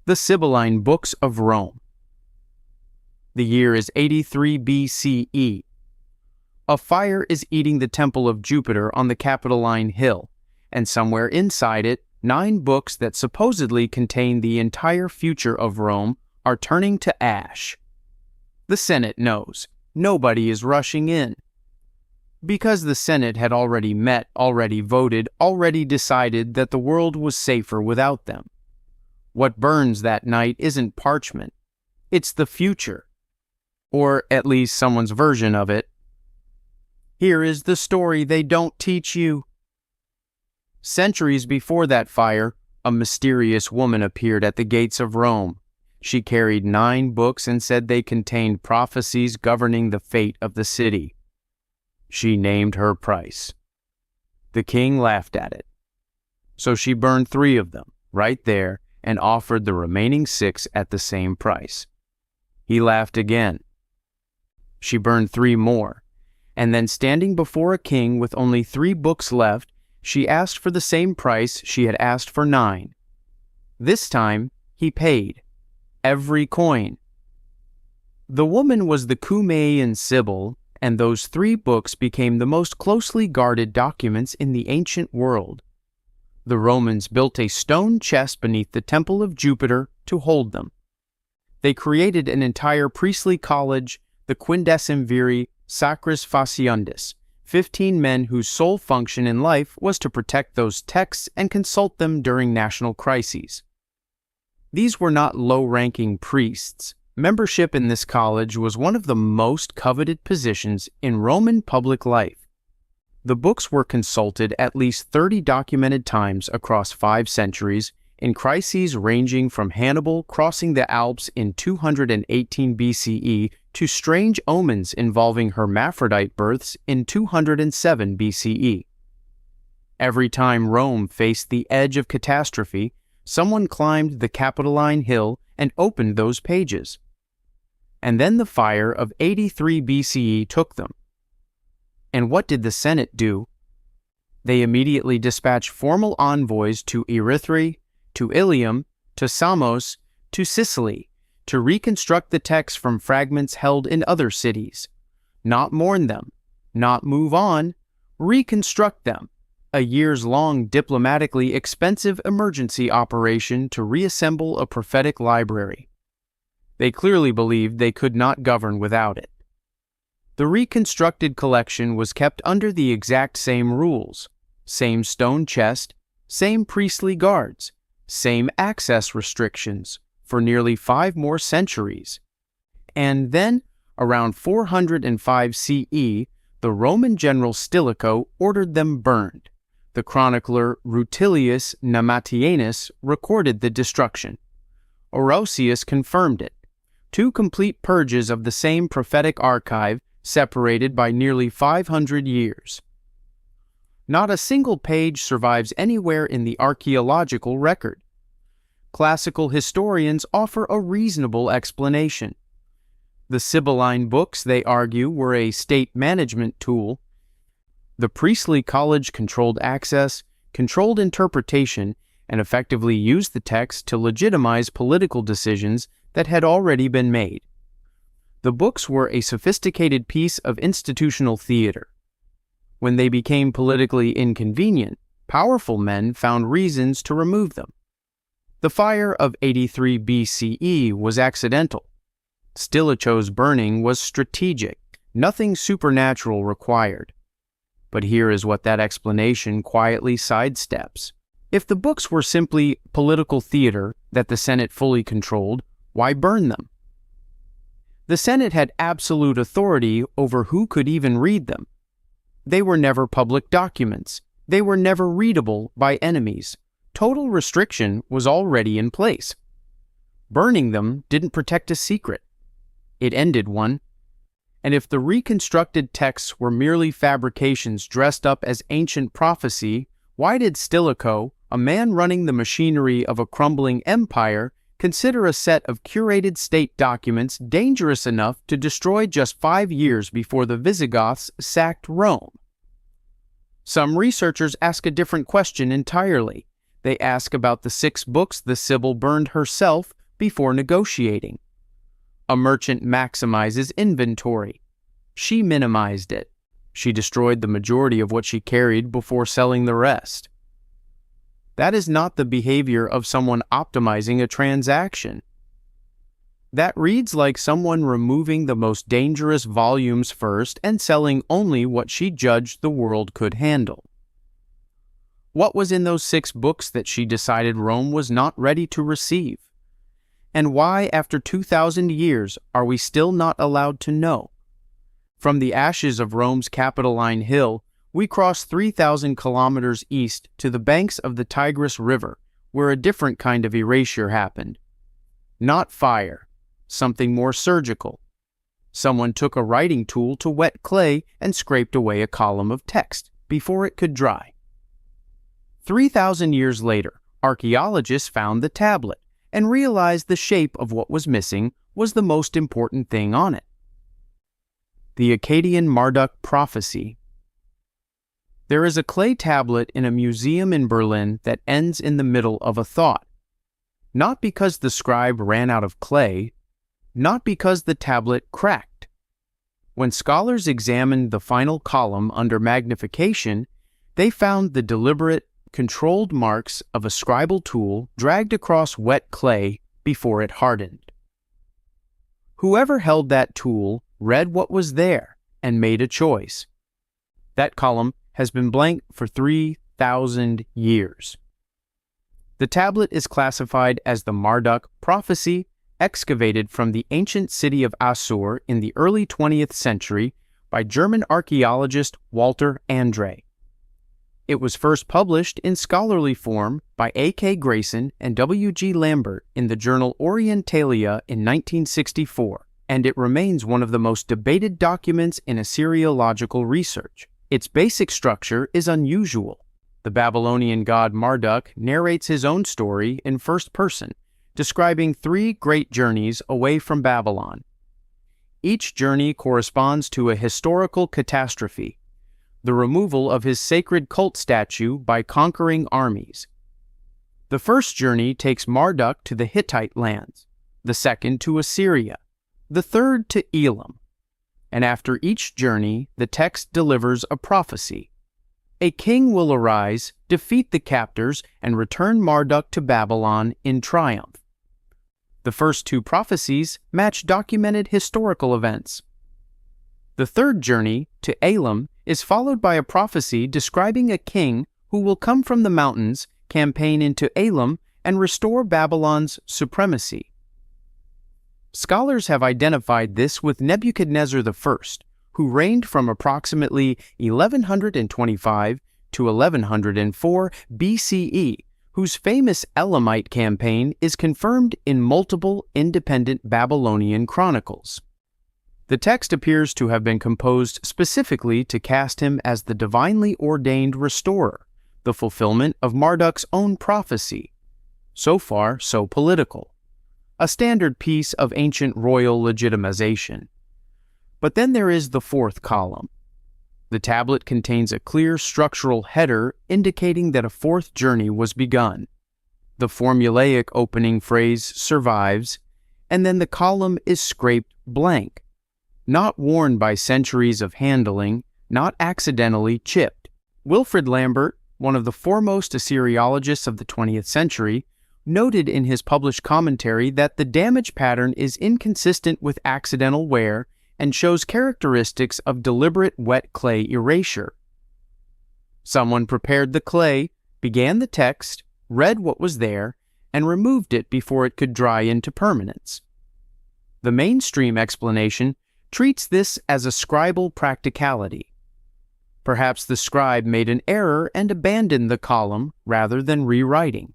The Sibylline Books of Rome. The year is 83 BCE. A fire is eating the temple of Jupiter on the Capitoline Hill, and somewhere inside it, 9 books that supposedly contain the entire future of Rome are turning to ash. The Senate knows. Nobody is rushing in. Because the Senate had already met, already voted, already decided that the world was safer without them. What burns that night isn't parchment. It's the future. Or at least someone's version of it. Here is the story they don't teach you. Centuries before that fire, a mysterious woman appeared at the gates of Rome. She carried 9 books and said they contained prophecies governing the fate of the city. She named her price. The king laughed at it. So she burned 3 of them, right there, and offered the remaining 6 at the same price. He laughed again. She burned 3 more, and then standing before a king with only 3 books left, she asked for the same price she had asked for 9. This time, he paid. Every coin. The woman was the Cumaean Sibyl, and those 3 books became the most closely guarded documents in the ancient world. The Romans built a stone chest beneath the temple of Jupiter to hold them. They created an entire priestly college, the Quindecimviri Sacris Faciundis, 15 men whose sole function in life was to protect those texts and consult them during national crises. These were not low-ranking priests. Membership in this college was one of the most coveted positions in Roman public life. The books were consulted at least 30 documented times across 5 centuries, in crises ranging from Hannibal crossing the Alps in 218 BCE to strange omens involving hermaphrodite births in 207 BCE. Every time Rome faced the edge of catastrophe, someone climbed the Capitoline Hill and opened those pages. And then the fire of 83 BCE took them. And what did the Senate do? They immediately dispatched formal envoys to Erythrae, to Ilium, to Samos, to Sicily, to reconstruct the texts from fragments held in other cities. Not mourn them, not move on, reconstruct them. A years-long diplomatically expensive emergency operation to reassemble a prophetic library. They clearly believed they could not govern without it. The reconstructed collection was kept under the exact same rules, same stone chest, same priestly guards, same access restrictions for nearly 5 more centuries. And then, around 405 CE, the Roman general Stilicho ordered them burned. The chronicler Rutilius Nematianus recorded the destruction. Orosius confirmed it. 2 complete purges of the same prophetic archive, separated by nearly 500 years. Not a single page survives anywhere in the archaeological record. Classical historians offer a reasonable explanation. The Sibylline books, they argue, were a state management tool. The priestly college controlled access, controlled interpretation, and effectively used the text to legitimize political decisions that had already been made. The books were a sophisticated piece of institutional theater. When they became politically inconvenient, powerful men found reasons to remove them. The fire of 83 BCE was accidental. Stilicho's burning was strategic, nothing supernatural required. But here is what that explanation quietly sidesteps. If the books were simply political theater that the Senate fully controlled, why burn them? The Senate had absolute authority over who could even read them. They were never public documents. They were never readable by enemies. Total restriction was already in place. Burning them didn't protect a secret. It ended one. And if the reconstructed texts were merely fabrications dressed up as ancient prophecy, why did Stilicho, a man running the machinery of a crumbling empire, consider a set of curated state documents dangerous enough to destroy just 5 years before the Visigoths sacked Rome? Some researchers ask a different question entirely. They ask about the 6 books the Sibyl burned herself before negotiating. A merchant maximizes inventory. She minimized it. She destroyed the majority of what she carried before selling the rest. That is not the behavior of someone optimizing a transaction. That reads like someone removing the most dangerous volumes first and selling only what she judged the world could handle. What was in those 6 books that she decided Rome was not ready to receive? And why, after 2,000 years, are we still not allowed to know? From the ashes of Rome's Capitoline Hill, we cross 3,000 kilometers east to the banks of the Tigris River, where a different kind of erasure happened. Not fire, something more surgical. Someone took a writing tool to wet clay and scraped away a column of text before it could dry. 3,000 years later, archaeologists found the tablet and realized the shape of what was missing was the most important thing on it. The Akkadian Marduk prophecy. There is a clay tablet in a museum in Berlin that ends in the middle of a thought. Not because the scribe ran out of clay, not because the tablet cracked. When scholars examined the final column under magnification, they found the deliberate, controlled marks of a scribal tool dragged across wet clay before it hardened. Whoever held that tool read what was there and made a choice. That column has been blank for 3,000 years. The tablet is classified as the Marduk prophecy, excavated from the ancient city of Assur in the early 20th century by German archaeologist Walter Andre. It was first published in scholarly form by A.K. Grayson and W.G. Lambert in the journal Orientalia in 1964, and it remains one of the most debated documents in Assyriological research. Its basic structure is unusual. The Babylonian god Marduk narrates his own story in first person, describing 3 great journeys away from Babylon. Each journey corresponds to a historical catastrophe, the removal of his sacred cult statue by conquering armies. The first journey takes Marduk to the Hittite lands, the second to Assyria, the third to Elam. And after each journey, the text delivers a prophecy. A king will arise, defeat the captors, and return Marduk to Babylon in triumph. The first 2 prophecies match documented historical events. The third journey, to Elam, is followed by a prophecy describing a king who will come from the mountains, campaign into Elam, and restore Babylon's supremacy. Scholars have identified this with Nebuchadnezzar I, who reigned from approximately 1125 to 1104 BCE, whose famous Elamite campaign is confirmed in multiple independent Babylonian chronicles. The text appears to have been composed specifically to cast him as the divinely ordained restorer, the fulfillment of Marduk's own prophecy. So far, so political. A standard piece of ancient royal legitimization. But then there is the 4th column. The tablet contains a clear structural header indicating that a 4th journey was begun. The formulaic opening phrase survives, and then the column is scraped blank. Not worn by centuries of handling, not accidentally chipped. Wilfrid Lambert, one of the foremost Assyriologists of the 20th century, noted in his published commentary that the damage pattern is inconsistent with accidental wear and shows characteristics of deliberate wet clay erasure. Someone prepared the clay, began the text, read what was there, and removed it before it could dry into permanence. The mainstream explanation treats this as a scribal practicality. Perhaps the scribe made an error and abandoned the column rather than rewriting.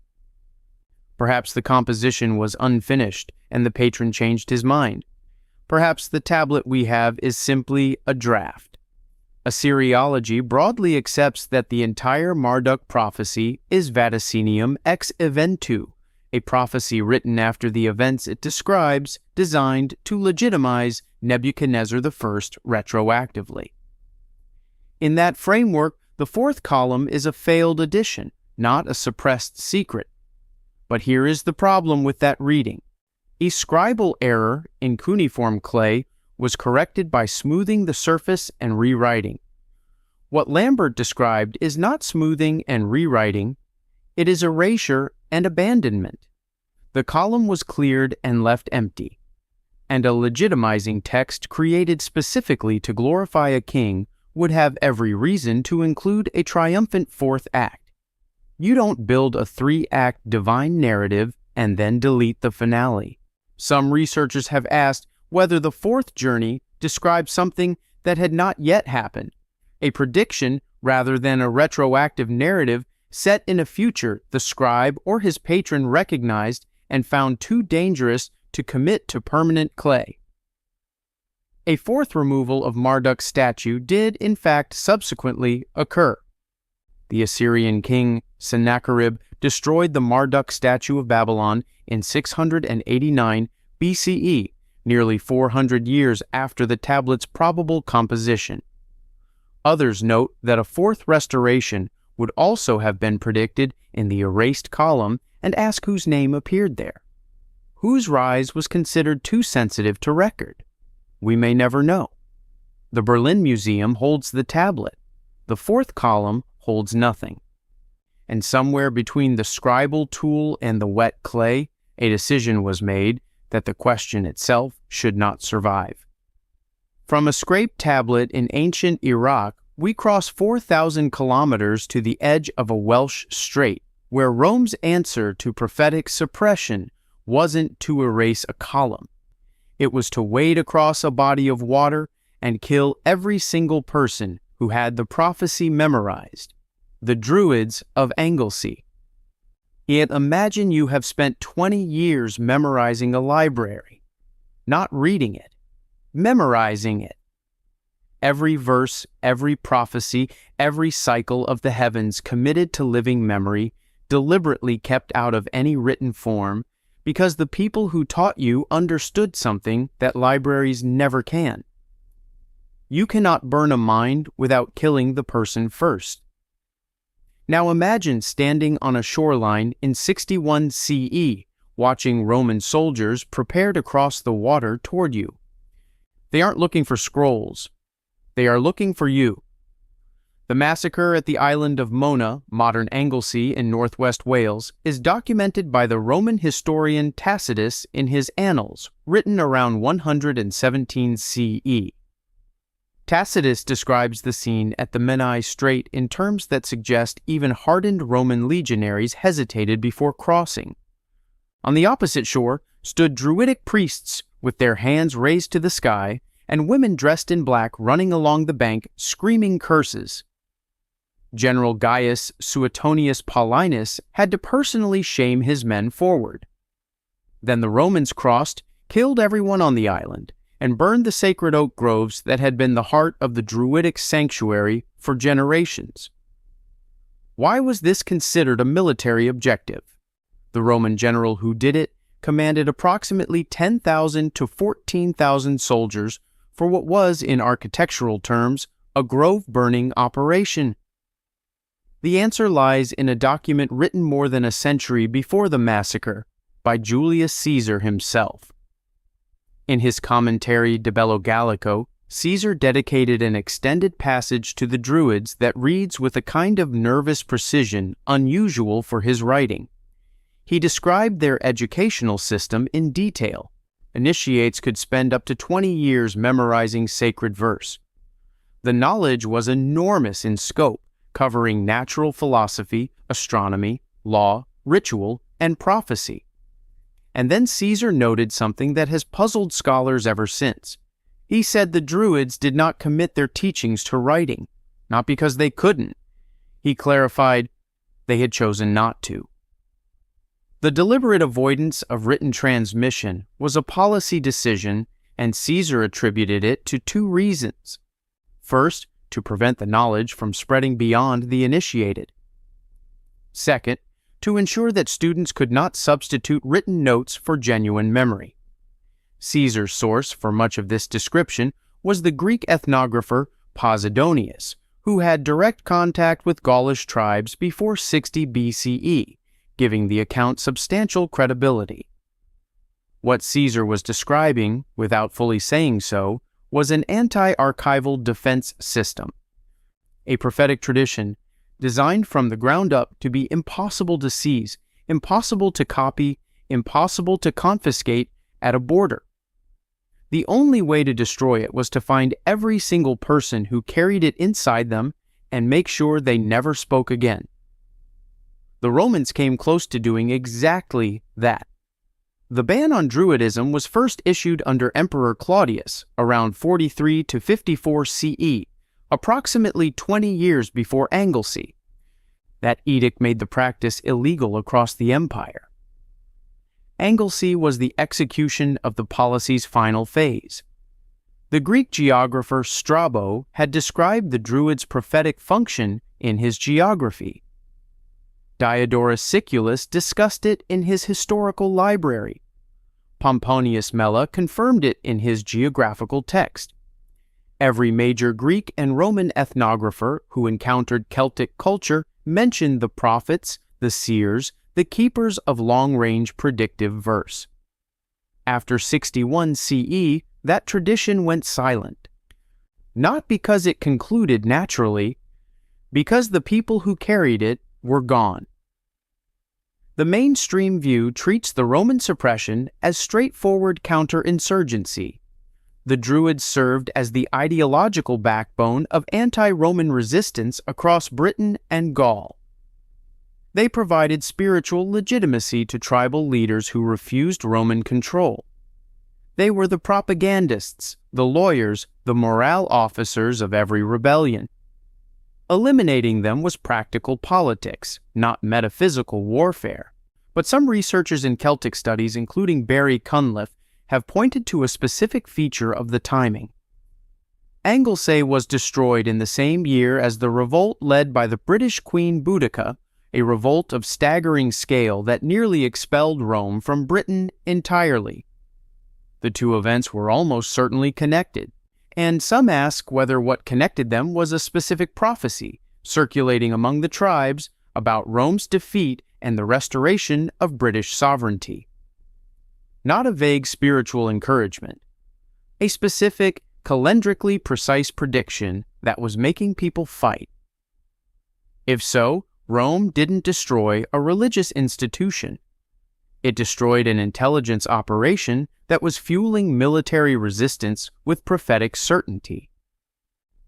Perhaps the composition was unfinished and the patron changed his mind. Perhaps the tablet we have is simply a draft. Assyriology broadly accepts that the entire Marduk prophecy is vaticinium ex eventu, a prophecy written after the events it describes, designed to legitimize Nebuchadnezzar I retroactively. In that framework, the 4th column is a failed edition, not a suppressed secret. But here is the problem with that reading. A scribal error in cuneiform clay was corrected by smoothing the surface and rewriting. What Lambert described is not smoothing and rewriting, it is erasure and abandonment. The column was cleared and left empty, and a legitimizing text created specifically to glorify a king would have every reason to include a triumphant fourth act. You don't build a 3-act divine narrative and then delete the finale. Some researchers have asked whether the fourth journey describes something that had not yet happened, a prediction rather than a retroactive narrative set in a future the scribe or his patron recognized and found too dangerous to commit to permanent clay. A fourth removal of Marduk's statue did, in fact, subsequently occur. The Assyrian king Sennacherib destroyed the Marduk statue of Babylon in 689 BCE, nearly 400 years after the tablet's probable composition. Others note that a fourth restoration would also have been predicted in the erased column and ask whose name appeared there. Whose rise was considered too sensitive to record? We may never know. The Berlin Museum holds the tablet. The fourth column holds nothing. And somewhere between the scribal tool and the wet clay, a decision was made that the question itself should not survive. From a scraped tablet in ancient Iraq, we cross 4,000 kilometers to the edge of a Welsh strait, where Rome's answer to prophetic suppression wasn't to erase a column. It was to wade across a body of water and kill every single person who had the prophecy memorized, the Druids of Anglesey. Yet imagine you have spent 20 years memorizing a library, not reading it, memorizing it. Every verse, every prophecy, every cycle of the heavens committed to living memory, deliberately kept out of any written form, because the people who taught you understood something that libraries never can. You cannot burn a mind without killing the person first. Now imagine standing on a shoreline in 61 CE, watching Roman soldiers prepare to cross the water toward you. They aren't looking for scrolls. They are looking for you. The massacre at the island of Mona, modern Anglesey in northwest Wales, is documented by the Roman historian Tacitus in his Annals, written around 117 CE. Tacitus describes the scene at the Menai Strait in terms that suggest even hardened Roman legionaries hesitated before crossing. On the opposite shore stood Druidic priests with their hands raised to the sky, and women dressed in black running along the bank screaming curses. General Gaius Suetonius Paulinus had to personally shame his men forward. Then the Romans crossed, killed everyone on the island, and burned the sacred oak groves that had been the heart of the Druidic sanctuary for generations. Why was this considered a military objective? The Roman general who did it commanded approximately 10,000 to 14,000 soldiers for what was, in architectural terms, a grove-burning operation. The answer lies in a document written more than a century before the massacre by Julius Caesar himself. In his commentary De Bello Gallico, Caesar dedicated an extended passage to the Druids that reads with a kind of nervous precision unusual for his writing. He described their educational system in detail. Initiates could spend up to 20 years memorizing sacred verse. The knowledge was enormous in scope, covering natural philosophy, astronomy, law, ritual, and prophecy. And then Caesar noted something that has puzzled scholars ever since. He said the Druids did not commit their teachings to writing, not because they couldn't. He clarified, they had chosen not to. The deliberate avoidance of written transmission was a policy decision, and Caesar attributed it to two reasons. First, to prevent the knowledge from spreading beyond the initiated. Second, to ensure that students could not substitute written notes for genuine memory. Caesar's source for much of this description was the Greek ethnographer Posidonius, who had direct contact with Gaulish tribes before 60 BCE, giving the account substantial credibility. What Caesar was describing, without fully saying so, was an anti-archival defense system, a prophetic tradition designed from the ground up to be impossible to seize, impossible to copy, impossible to confiscate at a border. The only way to destroy it was to find every single person who carried it inside them and make sure they never spoke again. The Romans came close to doing exactly that. The ban on Druidism was first issued under Emperor Claudius around 43 to 54 CE, approximately 20 years before Anglesey. That edict made the practice illegal across the empire. Anglesey was the execution of the policy's final phase. The Greek geographer Strabo had described the Druids' prophetic function in his geography. Diodorus Siculus discussed it in his historical library. Pomponius Mela confirmed it in his geographical text. Every major Greek and Roman ethnographer who encountered Celtic culture mentioned the prophets, the seers, the keepers of long-range predictive verse. After 61 CE, that tradition went silent. Not because it concluded naturally, because the people who carried it were gone. The mainstream view treats the Roman suppression as straightforward counterinsurgency. The Druids served as the ideological backbone of anti-Roman resistance across Britain and Gaul. They provided spiritual legitimacy to tribal leaders who refused Roman control. They were the propagandists, the lawyers, the morale officers of every rebellion. Eliminating them was practical politics, not metaphysical warfare. But some researchers in Celtic studies, including Barry Cunliffe, have pointed to a specific feature of the timing. Anglesey was destroyed in the same year as the revolt led by the British Queen Boudica, a revolt of staggering scale that nearly expelled Rome from Britain entirely. The two events were almost certainly connected, and some ask whether what connected them was a specific prophecy circulating among the tribes about Rome's defeat and the restoration of British sovereignty. Not a vague spiritual encouragement, a specific, calendrically precise prediction that was making people fight. If so, Rome didn't destroy a religious institution. It destroyed an intelligence operation that was fueling military resistance with prophetic certainty.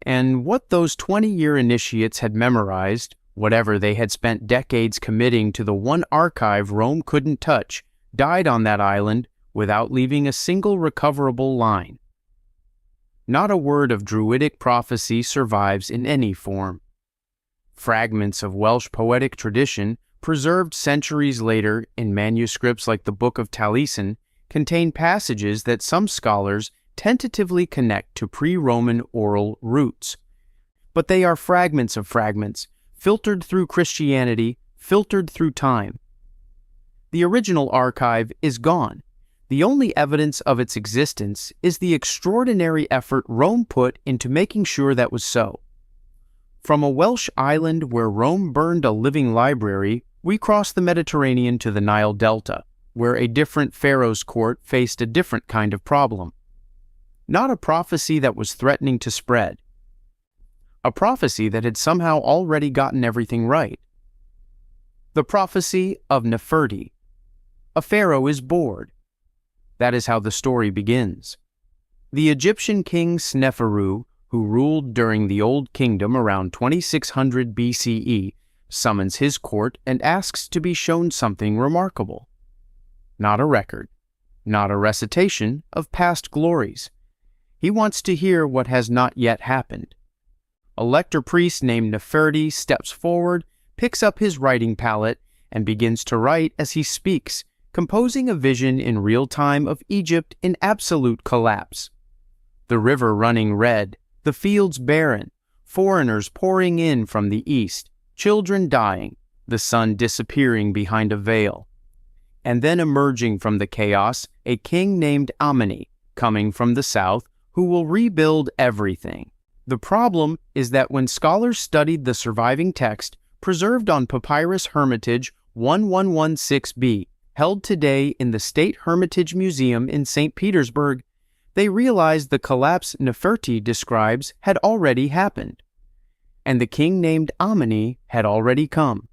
And what those 20-year initiates had memorized, whatever they had spent decades committing to the one archive Rome couldn't touch, died on that island without leaving a single recoverable line. Not a word of Druidic prophecy survives in any form. Fragments of Welsh poetic tradition, preserved centuries later in manuscripts like the Book of Taliesin, contain passages that some scholars tentatively connect to pre-Roman oral roots. But they are fragments of fragments, filtered through Christianity, filtered through time. The original archive is gone. The only evidence of its existence is the extraordinary effort Rome put into making sure that was so. From a Welsh island where Rome burned a living library, we cross the Mediterranean to the Nile Delta, where a different pharaoh's court faced a different kind of problem. Not a prophecy that was threatening to spread. A prophecy that had somehow already gotten everything right. The prophecy of Neferti. A pharaoh is bored. That is how the story begins. The Egyptian king Sneferu, who ruled during the Old Kingdom around 2600 BCE, summons his court and asks to be shown something remarkable. Not a record, not a recitation of past glories. He wants to hear what has not yet happened. A lector priest named Neferti steps forward, picks up his writing palette, and begins to write as he speaks, composing a vision in real time of Egypt in absolute collapse. The river running red, the fields barren, foreigners pouring in from the east, children dying, the sun disappearing behind a veil. And then emerging from the chaos, a king named Ameni, coming from the south, who will rebuild everything. The problem is that when scholars studied the surviving text preserved on Papyrus Hermitage 1116b, held today in the State Hermitage Museum in St. Petersburg, they realized the collapse Neferti describes had already happened, and the king named Ameni had already come.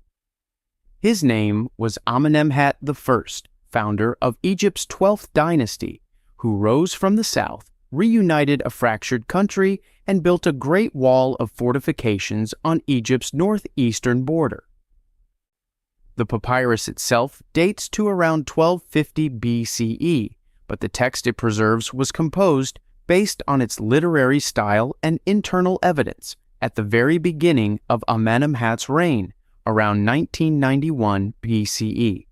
His name was Amenemhat I, founder of Egypt's 12th dynasty, who rose from the south, reunited a fractured country, and built a great wall of fortifications on Egypt's northeastern border. The papyrus itself dates to around 1250 BCE, but the text it preserves was composed based on its literary style and internal evidence at the very beginning of Amenemhat's reign, around 1991 BCE.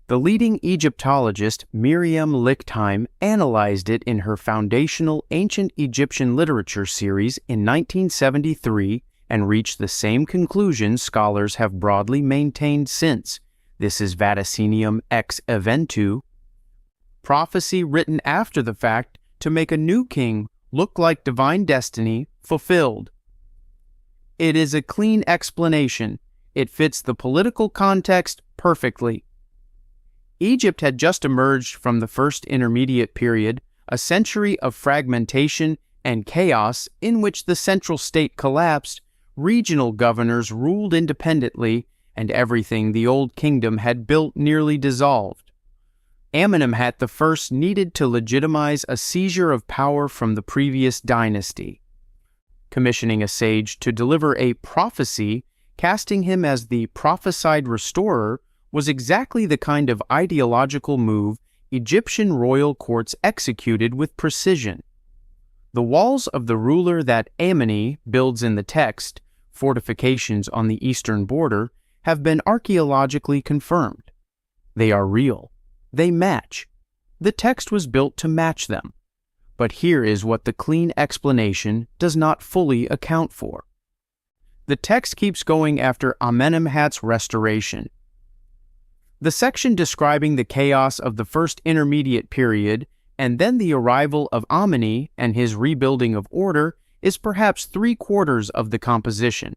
The leading Egyptologist Miriam Lichtheim analyzed it in her foundational Ancient Egyptian Literature series in 1973 and reached the same conclusion scholars have broadly maintained since. This is vaticinium ex eventu, prophecy written after the fact to make a new king look like divine destiny fulfilled. It is a clean explanation. It fits the political context perfectly. Egypt had just emerged from the First Intermediate Period, a century of fragmentation and chaos in which the central state collapsed, regional governors ruled independently, and everything the Old Kingdom had built nearly dissolved. Amenemhat I needed to legitimize a seizure of power from the previous dynasty. Commissioning a sage to deliver a prophecy, casting him as the prophesied restorer, was exactly the kind of ideological move Egyptian royal courts executed with precision. The walls of the ruler that Ameni builds in the text, fortifications on the eastern border, have been archaeologically confirmed. They are real. They match. The text was built to match them. But here is what the clean explanation does not fully account for. The text keeps going after Amenemhat's restoration. The section describing the chaos of the First Intermediate Period and then the arrival of Ameni and his rebuilding of order is perhaps 3/4 of the composition.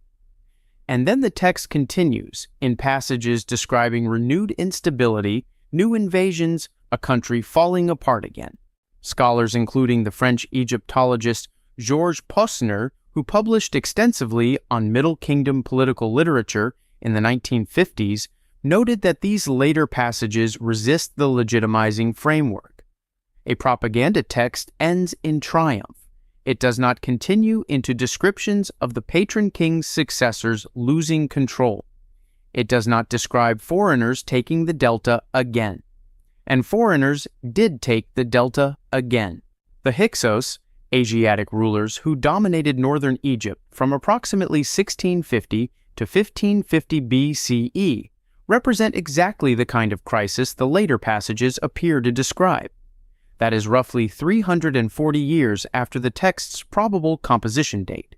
And then the text continues in passages describing renewed instability, new invasions, a country falling apart again. Scholars including the French Egyptologist Georges Posner, who published extensively on Middle Kingdom political literature in the 1950s, noted that these later passages resist the legitimizing framework. A propaganda text ends in triumph. It does not continue into descriptions of the patron king's successors losing control. It does not describe foreigners taking the Delta again. And foreigners did take the Delta again. The Hyksos, Asiatic rulers who dominated northern Egypt from approximately 1650 to 1550 BCE, represent exactly the kind of crisis the later passages appear to describe. That is roughly 340 years after the text's probable composition date.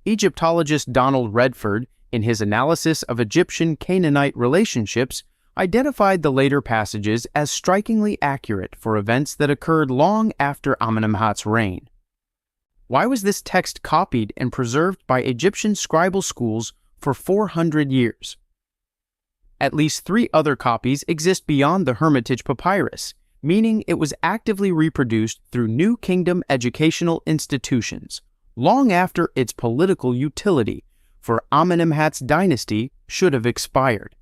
Egyptologist Donald Redford, in his analysis of Egyptian-Canaanite relationships, identified the later passages as strikingly accurate for events that occurred long after Amenemhat's reign. Why was this text copied and preserved by Egyptian scribal schools for 400 years? At least 3 other copies exist beyond the Hermitage Papyrus, meaning it was actively reproduced through New Kingdom educational institutions, long after its political utility for Amenemhat's dynasty should have expired.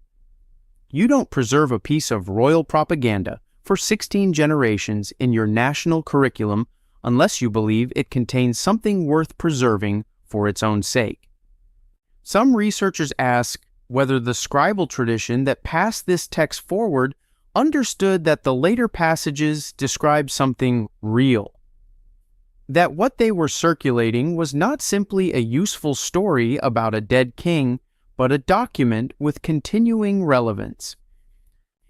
You don't preserve a piece of royal propaganda for 16 generations in your national curriculum unless you believe it contains something worth preserving for its own sake. Some researchers ask whether the scribal tradition that passed this text forward understood that the later passages describe something real. That what they were circulating was not simply a useful story about a dead king, but a document with continuing relevance.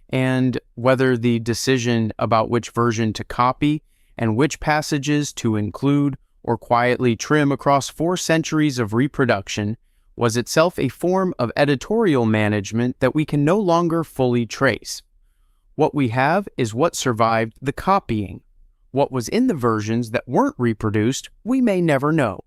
And whether the decision about which version to copy and which passages to include or quietly trim across 4 centuries of reproduction was itself a form of editorial management that we can no longer fully trace. What we have is what survived the copying, What was in the versions that weren't reproduced, we may never know.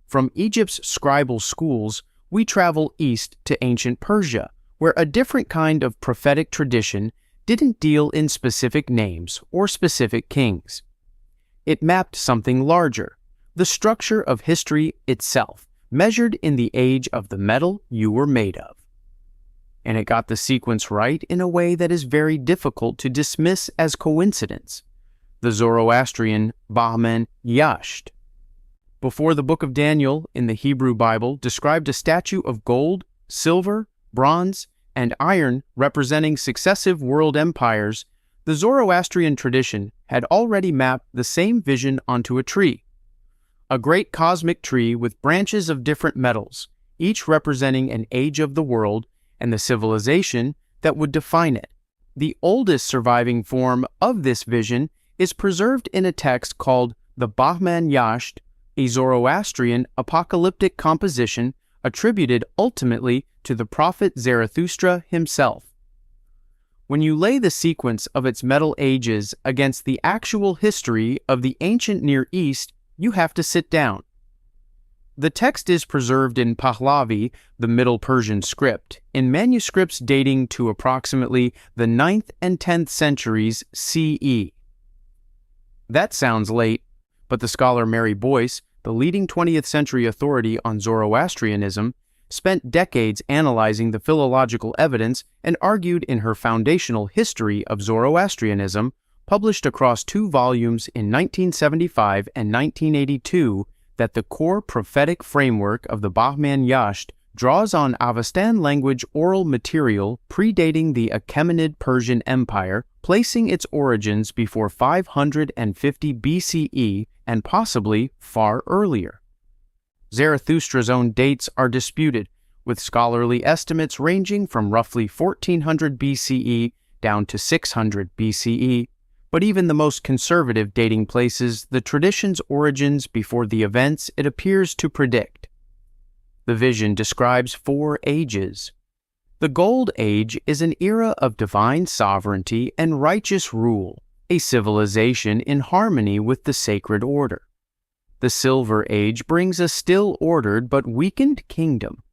From Egypt's scribal schools, we travel east to ancient Persia, where a different kind of prophetic tradition didn't deal in specific names or specific kings. It mapped something larger, the structure of history itself, measured in the age of the metal you were made of. And it got the sequence right in a way that is very difficult to dismiss as coincidence. The Zoroastrian Bahman Yasht. Before the book of Daniel in the Hebrew Bible described a statue of gold, silver, bronze, and iron representing successive world empires, the Zoroastrian tradition had already mapped the same vision onto a tree. A great cosmic tree with branches of different metals, each representing an age of the world and the civilization that would define it. The oldest surviving form of this vision is preserved in a text called the Bahman Yasht, a Zoroastrian apocalyptic composition attributed ultimately to the prophet Zarathustra himself. When you lay the sequence of its metal ages against the actual history of the ancient Near East, you have to sit down. The text is preserved in Pahlavi, the Middle Persian script, in manuscripts dating to approximately the 9th and 10th centuries CE. That sounds late, but the scholar Mary Boyce, the leading 20th century authority on Zoroastrianism, spent decades analyzing the philological evidence and argued in her foundational History of Zoroastrianism, published across 2 volumes in 1975 and 1982, that the core prophetic framework of the Bahman Yasht draws on Avestan language oral material predating the Achaemenid Persian Empire, placing its origins before 550 BCE and possibly far earlier. Zarathustra's own dates are disputed, with scholarly estimates ranging from roughly 1400 BCE down to 600 BCE, but even the most conservative dating places the tradition's origins before the events it appears to predict. The vision describes 4 ages. The Gold Age is an era of divine sovereignty and righteous rule, a civilization in harmony with the sacred order. The Silver Age brings a still ordered but weakened kingdom.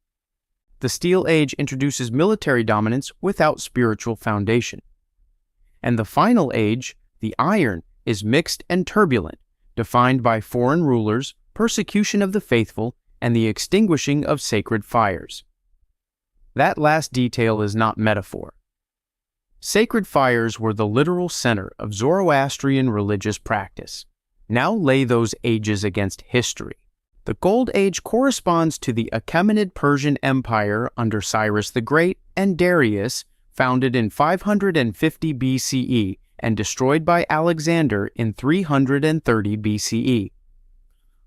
The Steel Age introduces military dominance without spiritual foundation. And the final age, the Iron, is mixed and turbulent, defined by foreign rulers, persecution of the faithful, and the extinguishing of sacred fires. That last detail is not metaphor. Sacred fires were the literal center of Zoroastrian religious practice. Now lay those ages against history. The Gold Age corresponds to the Achaemenid Persian Empire under Cyrus the Great and Darius, founded in 550 BCE and destroyed by Alexander in 330 BCE.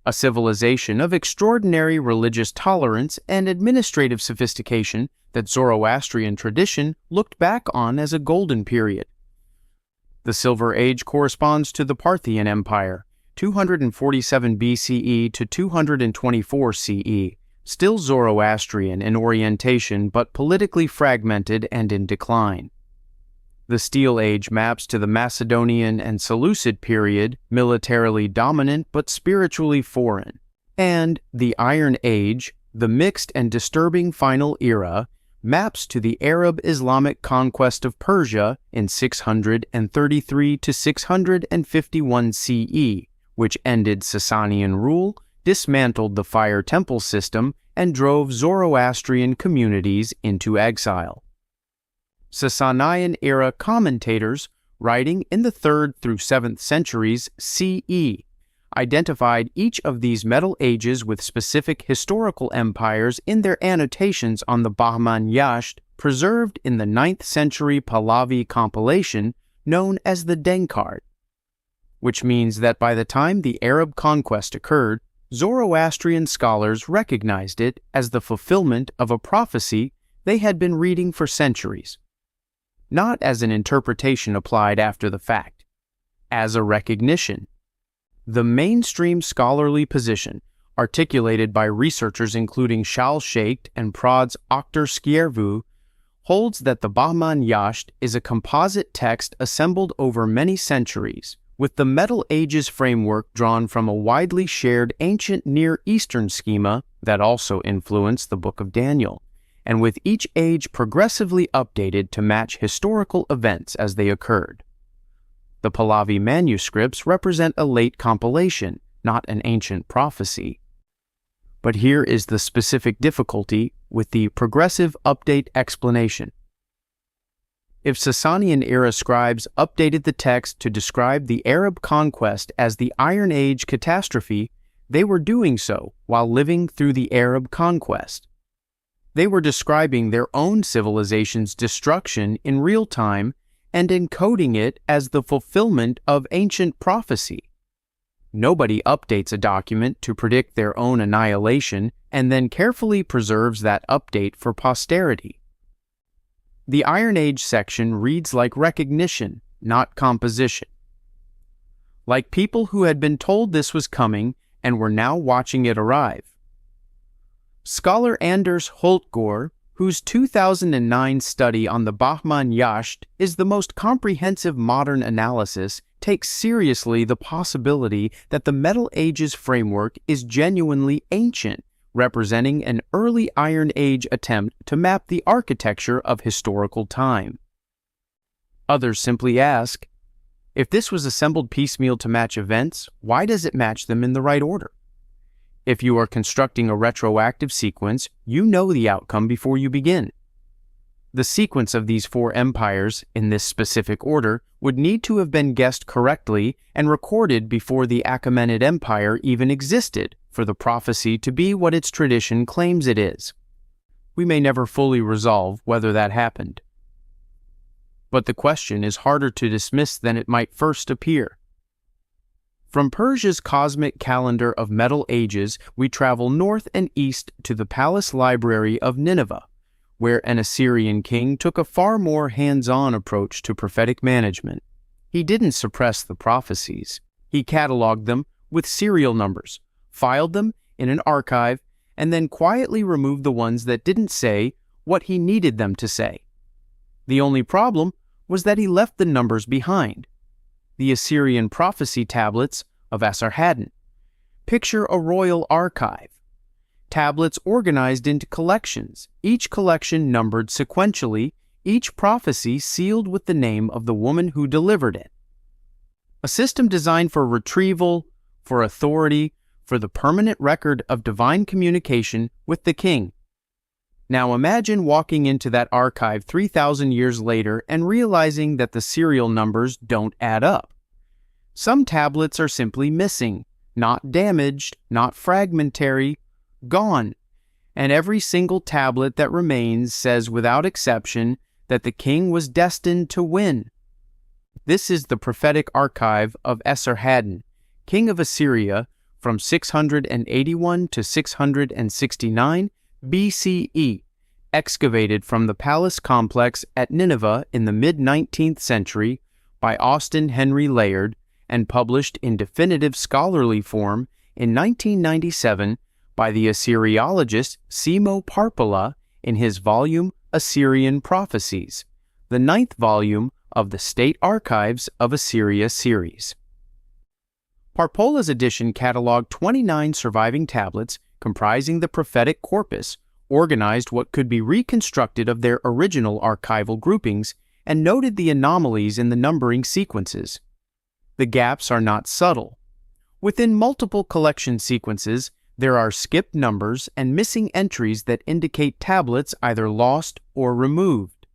A civilization of extraordinary religious tolerance and administrative sophistication that Zoroastrian tradition looked back on as a golden period. The Silver Age corresponds to the Parthian Empire, 247 BCE to 224 CE, still Zoroastrian in orientation but politically fragmented and in decline. The Steel Age maps to the Macedonian and Seleucid period, militarily dominant but spiritually foreign. And the Iron Age, the mixed and disturbing final era, maps to the Arab Islamic conquest of Persia in 633 to 651 CE, which ended Sasanian rule, dismantled the fire temple system, and drove Zoroastrian communities into exile. Sasanian-era commentators, writing in the 3rd through 7th centuries CE, identified each of these Metal Ages with specific historical empires in their annotations on the Bahman Yasht, preserved in the 9th century Pahlavi compilation known as the Denkard, which means that by the time the Arab conquest occurred, Zoroastrian scholars recognized it as the fulfillment of a prophecy they had been reading for centuries, not as an interpretation applied after the fact, as a recognition. The mainstream scholarly position, articulated by researchers including Shal Sheikh and Prod's Oktar Skiervu, holds that the Bahman Yasht is a composite text assembled over many centuries, with the Middle Ages framework drawn from a widely shared ancient Near Eastern schema that also influenced the Book of Daniel, and with each age progressively updated to match historical events as they occurred. The Pahlavi manuscripts represent a late compilation, not an ancient prophecy. But here is the specific difficulty with the progressive update explanation. If Sasanian-era scribes updated the text to describe the Arab conquest as the Iron Age catastrophe, they were doing so while living through the Arab conquest. They were describing their own civilization's destruction in real time and encoding it as the fulfillment of ancient prophecy. Nobody updates a document to predict their own annihilation and then carefully preserves that update for posterity. The Iron Age section reads like recognition, not composition. Like people who had been told this was coming and were now watching it arrive. Scholar Anders Holtgård, whose 2009 study on the Bahman Yasht is the most comprehensive modern analysis, takes seriously the possibility that the Middle Ages framework is genuinely ancient, representing an early Iron Age attempt to map the architecture of historical time. Others simply ask, if this was assembled piecemeal to match events, why does it match them in the right order? If you are constructing a retroactive sequence, you know the outcome before you begin. The sequence of these four empires, in this specific order, would need to have been guessed correctly and recorded before the Achaemenid Empire even existed for the prophecy to be what its tradition claims it is. We may never fully resolve whether that happened. But the question is harder to dismiss than it might first appear. From Persia's cosmic calendar of Middle Ages, we travel north and east to the palace library of Nineveh, where an Assyrian king took a far more hands-on approach to prophetic management. He didn't suppress the prophecies. He cataloged them with serial numbers, filed them in an archive, and then quietly removed the ones that didn't say what he needed them to say. The only problem was that he left the numbers behind. The Assyrian prophecy tablets of Esarhaddon. Picture a royal archive. Tablets organized into collections, each collection numbered sequentially, each prophecy sealed with the name of the woman who delivered it. A system designed for retrieval, for authority, for the permanent record of divine communication with the king. Now imagine walking into that archive 3,000 years later and realizing that the serial numbers don't add up. Some tablets are simply missing, not damaged, not fragmentary, gone, and every single tablet that remains says without exception that the king was destined to win. This is the prophetic archive of Esarhaddon, king of Assyria, from 681 to 669 BCE, excavated from the palace complex at Nineveh in the mid-19th century by Austin Henry Layard and published in definitive scholarly form in 1997 by the Assyriologist Simo Parpola in his volume Assyrian Prophecies, the 9th volume of the State Archives of Assyria series. Parpola's edition cataloged 29 surviving tablets comprising the prophetic corpus, organized what could be reconstructed of their original archival groupings, and noted the anomalies in the numbering sequences. The gaps are not subtle. Within multiple collection sequences, there are skipped numbers and missing entries that indicate tablets either lost or removed.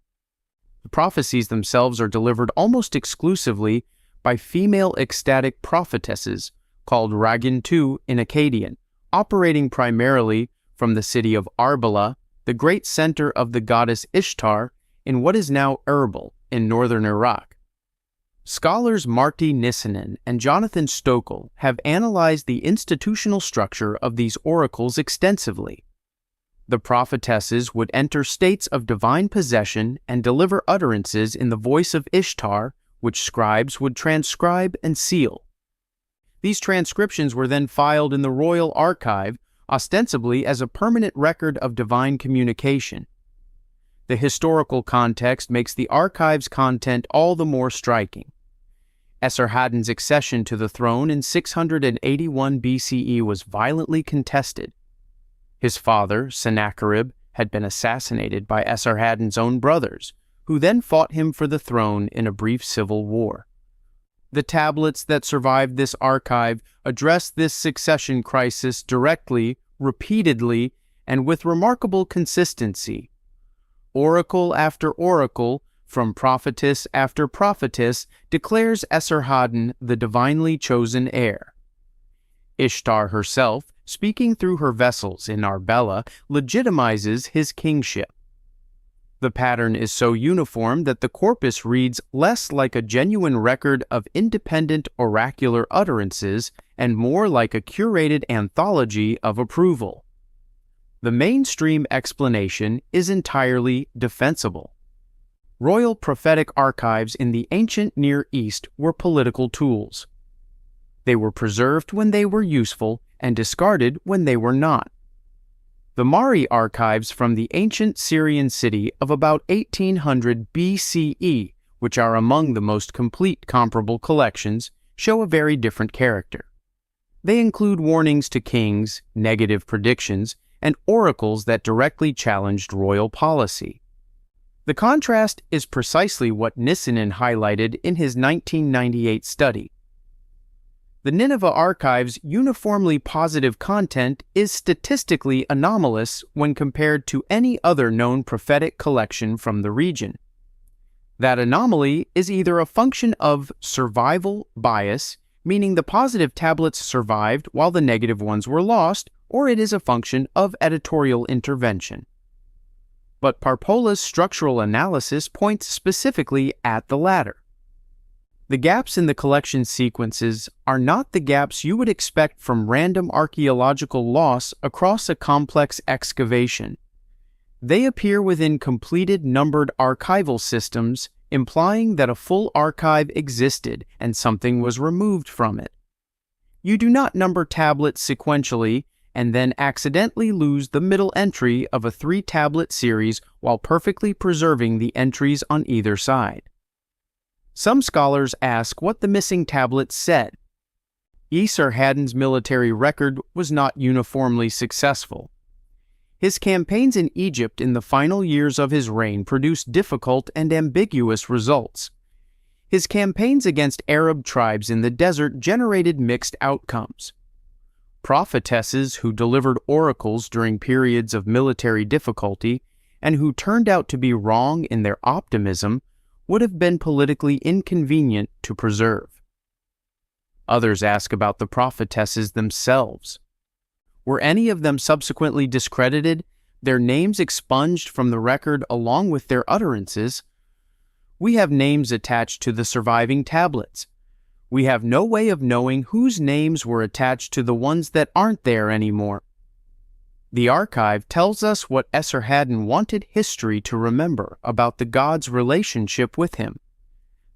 The prophecies themselves are delivered almost exclusively by female ecstatic prophetesses called Ragintu in Akkadian, operating primarily from the city of Arbela, the great center of the goddess Ishtar in what is now Erbil in northern Iraq. Scholars Martti Nissanen and Jonathan Stokel have analyzed the institutional structure of these oracles extensively. The prophetesses would enter states of divine possession and deliver utterances in the voice of Ishtar, which scribes would transcribe and seal. These transcriptions were then filed in the royal archive, ostensibly as a permanent record of divine communication. The historical context makes the archive's content all the more striking. Esarhaddon's accession to the throne in 681 BCE was violently contested. His father, Sennacherib, had been assassinated by Esarhaddon's own brothers, who then fought him for the throne in a brief civil war. The tablets that survived this archive address this succession crisis directly, repeatedly, and with remarkable consistency. Oracle after oracle, from prophetess after prophetess, declares Esarhaddon the divinely chosen heir. Ishtar herself, speaking through her vessels in Arbela, legitimizes his kingship. The pattern is so uniform that the corpus reads less like a genuine record of independent oracular utterances and more like a curated anthology of approval. The mainstream explanation is entirely defensible. Royal prophetic archives in the ancient Near East were political tools. They were preserved when they were useful and discarded when they were not. The Mari archives from the ancient Syrian city of about 1800 BCE, which are among the most complete comparable collections, show a very different character. They include warnings to kings, negative predictions, and oracles that directly challenged royal policy. The contrast is precisely what Nissinen highlighted in his 1998 study. The Nineveh archive's uniformly positive content is statistically anomalous when compared to any other known prophetic collection from the region. That anomaly is either a function of survival bias, meaning the positive tablets survived while the negative ones were lost, or it is a function of editorial intervention. But Parpola's structural analysis points specifically at the latter. The gaps in the collection sequences are not the gaps you would expect from random archaeological loss across a complex excavation. They appear within completed numbered archival systems, implying that a full archive existed and something was removed from it. You do not number tablets sequentially and then accidentally lose the middle entry of a 3-tablet series while perfectly preserving the entries on either side. Some scholars ask what the missing tablets said. Esarhaddon's military record was not uniformly successful. His campaigns in Egypt in the final years of his reign produced difficult and ambiguous results. His campaigns against Arab tribes in the desert generated mixed outcomes. Prophetesses who delivered oracles during periods of military difficulty and who turned out to be wrong in their optimism would have been politically inconvenient to preserve. Others ask about the prophetesses themselves. Were any of them subsequently discredited, their names expunged from the record along with their utterances? We have names attached to the surviving tablets. We have no way of knowing whose names were attached to the ones that aren't there anymore. The archive tells us what Esarhaddon wanted history to remember about the god's relationship with him.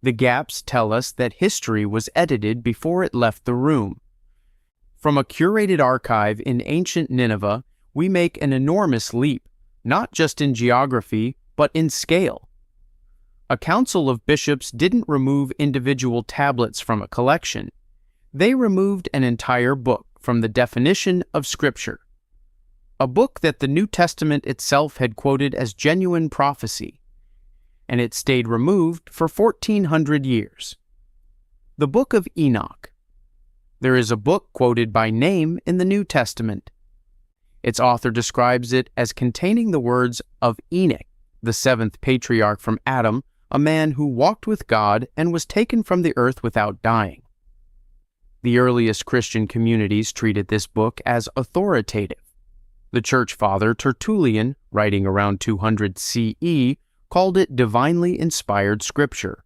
The gaps tell us that history was edited before it left the room. From a curated archive in ancient Nineveh, we make an enormous leap, not just in geography, but in scale. A council of bishops didn't remove individual tablets from a collection. They removed an entire book from the definition of Scripture. A book that the New Testament itself had quoted as genuine prophecy, and it stayed removed for 1,400 years. The Book of Enoch. There is a book quoted by name in the New Testament. Its author describes it as containing the words of Enoch, the 7th patriarch from Adam, a man who walked with God and was taken from the earth without dying. The earliest Christian communities treated this book as authoritative. The church father Tertullian, writing around 200 CE, called it divinely inspired scripture.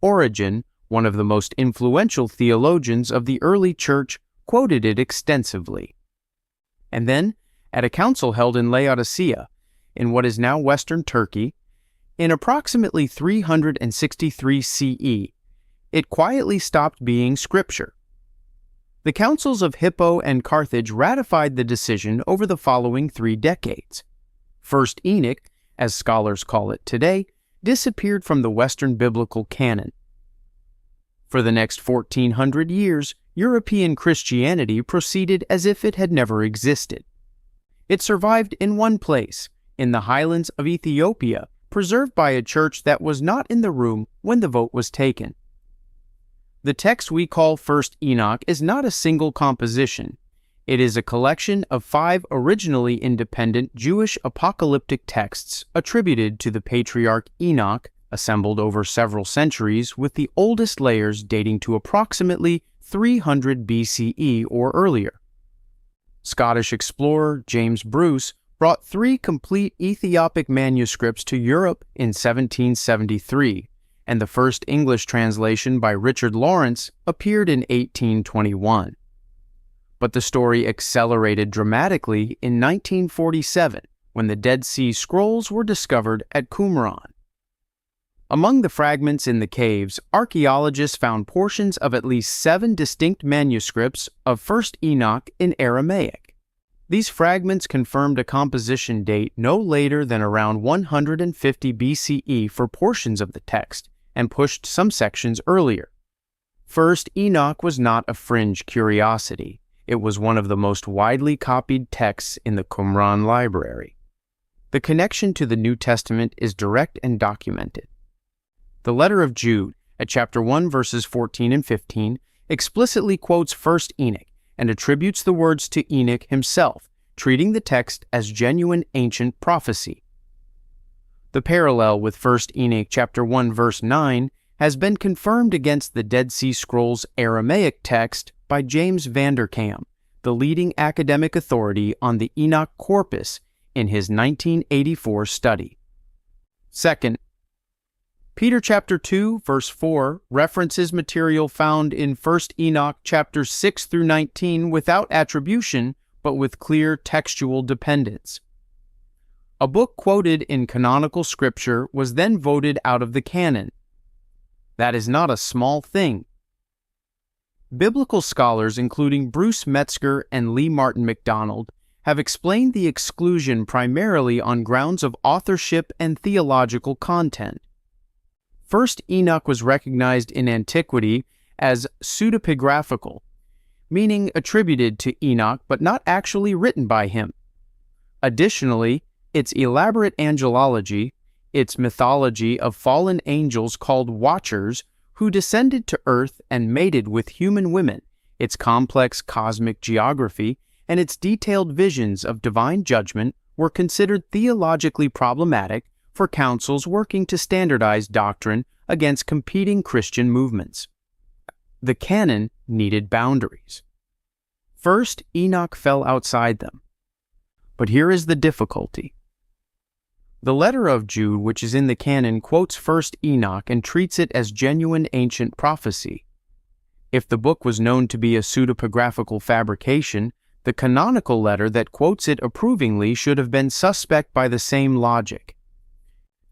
Origen, one of the most influential theologians of the early church, quoted it extensively. And then, at a council held in Laodicea, in what is now western Turkey, in approximately 363 CE, it quietly stopped being scripture. The councils of Hippo and Carthage ratified the decision over the following 3 decades. First Enoch, as scholars call it today, disappeared from the Western biblical canon. For the next 1400 years, European Christianity proceeded as if it had never existed. It survived in one place, in the highlands of Ethiopia, preserved by a church that was not in the room when the vote was taken. The text we call 1st Enoch is not a single composition. It is a collection of 5 originally independent Jewish apocalyptic texts attributed to the patriarch Enoch, assembled over several centuries, with the oldest layers dating to approximately 300 BCE or earlier. Scottish explorer James Bruce brought 3 complete Ethiopic manuscripts to Europe in 1773, and the first English translation by Richard Lawrence appeared in 1821. But the story accelerated dramatically in 1947 when the Dead Sea Scrolls were discovered at Qumran. Among the fragments in the caves, archaeologists found portions of at least 7 distinct manuscripts of 1st Enoch in Aramaic. These fragments confirmed a composition date no later than around 150 BCE for portions of the text, and pushed some sections earlier. 1st Enoch was not a fringe curiosity. It was one of the most widely copied texts in the Qumran library. The connection to the New Testament is direct and documented. The letter of Jude, at chapter 1 verses 14 and 15, explicitly quotes 1st Enoch and attributes the words to Enoch himself, treating the text as genuine ancient prophecy. The parallel with 1st Enoch chapter 1 verse 9 has been confirmed against the Dead Sea Scrolls Aramaic text by James Vanderkam, the leading academic authority on the Enoch corpus, in his 1984 study. Second, Peter chapter 2 verse 4 references material found in 1st Enoch chapters 6 through 19 without attribution, but with clear textual dependence. A book quoted in canonical scripture was then voted out of the canon. That is not a small thing. Biblical scholars, including Bruce Metzger and Lee Martin MacDonald, have explained the exclusion primarily on grounds of authorship and theological content. 1st Enoch was recognized in antiquity as pseudepigraphical, meaning attributed to Enoch but not actually written by him. Additionally, its elaborate angelology, its mythology of fallen angels called Watchers who descended to earth and mated with human women, its complex cosmic geography, and its detailed visions of divine judgment were considered theologically problematic for councils working to standardize doctrine against competing Christian movements. The canon needed boundaries. 1st Enoch fell outside them. But here is the difficulty. The letter of Jude, which is in the canon, quotes 1st Enoch and treats it as genuine ancient prophecy. If the book was known to be a pseudepigraphical fabrication, the canonical letter that quotes it approvingly should have been suspect by the same logic.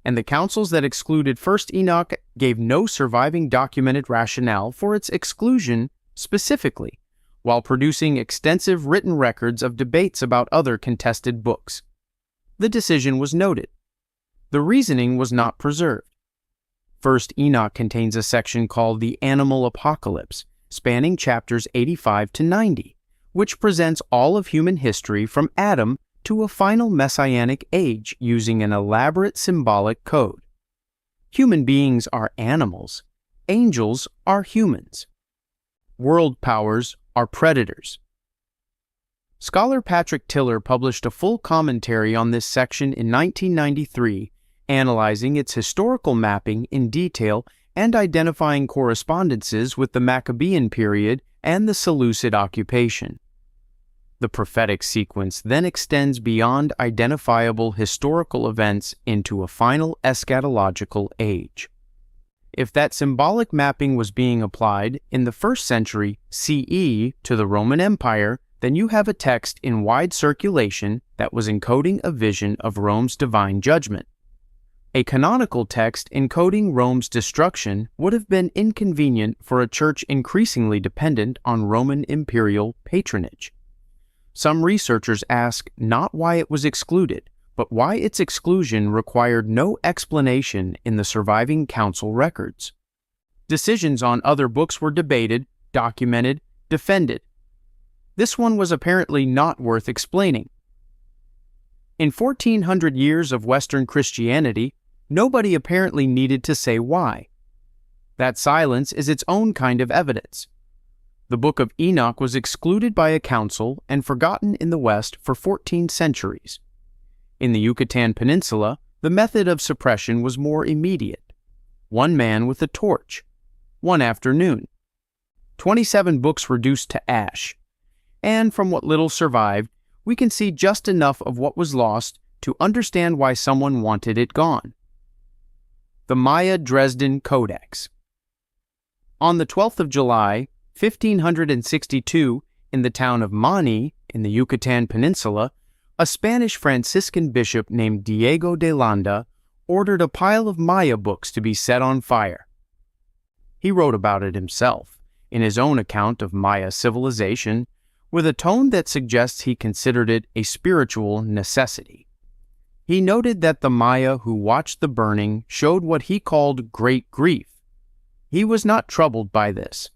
And the councils that excluded 1st Enoch gave no surviving documented rationale for its exclusion specifically, while producing extensive written records of debates about other contested books. The decision was noted. The reasoning was not preserved. 1st Enoch contains a section called the Animal Apocalypse, spanning chapters 85 to 90, which presents all of human history from Adam to a final messianic age using an elaborate symbolic code. Human beings are animals. Angels are humans. World powers are predators. Scholar Patrick Tiller published a full commentary on this section in 1993, analyzing its historical mapping in detail and identifying correspondences with the Maccabean period and the Seleucid occupation. The prophetic sequence then extends beyond identifiable historical events into a final eschatological age. If that symbolic mapping was being applied in the 1st century CE to the Roman Empire, then you have a text in wide circulation that was encoding a vision of Rome's divine judgment. A canonical text encoding Rome's destruction would have been inconvenient for a church increasingly dependent on Roman imperial patronage. Some researchers ask not why it was excluded, but why its exclusion required no explanation in the surviving council records. Decisions on other books were debated, documented, defended. This one was apparently not worth explaining. In 1400 years of Western Christianity, nobody apparently needed to say why. That silence is its own kind of evidence. The Book of Enoch was excluded by a council and forgotten in the West for 14 centuries. In the Yucatan Peninsula, the method of suppression was more immediate. One man with a torch. One afternoon. 27 books reduced to ash. And from what little survived, we can see just enough of what was lost to understand why someone wanted it gone. The Maya Dresden Codex. On the 12th of July, 1562, in the town of Mani, in the Yucatan Peninsula, a Spanish Franciscan bishop named Diego de Landa ordered a pile of Maya books to be set on fire. He wrote about it himself, in his own account of Maya civilization, with a tone that suggests he considered it a spiritual necessity. He noted that the Maya who watched the burning showed what he called great grief. He was not troubled by this.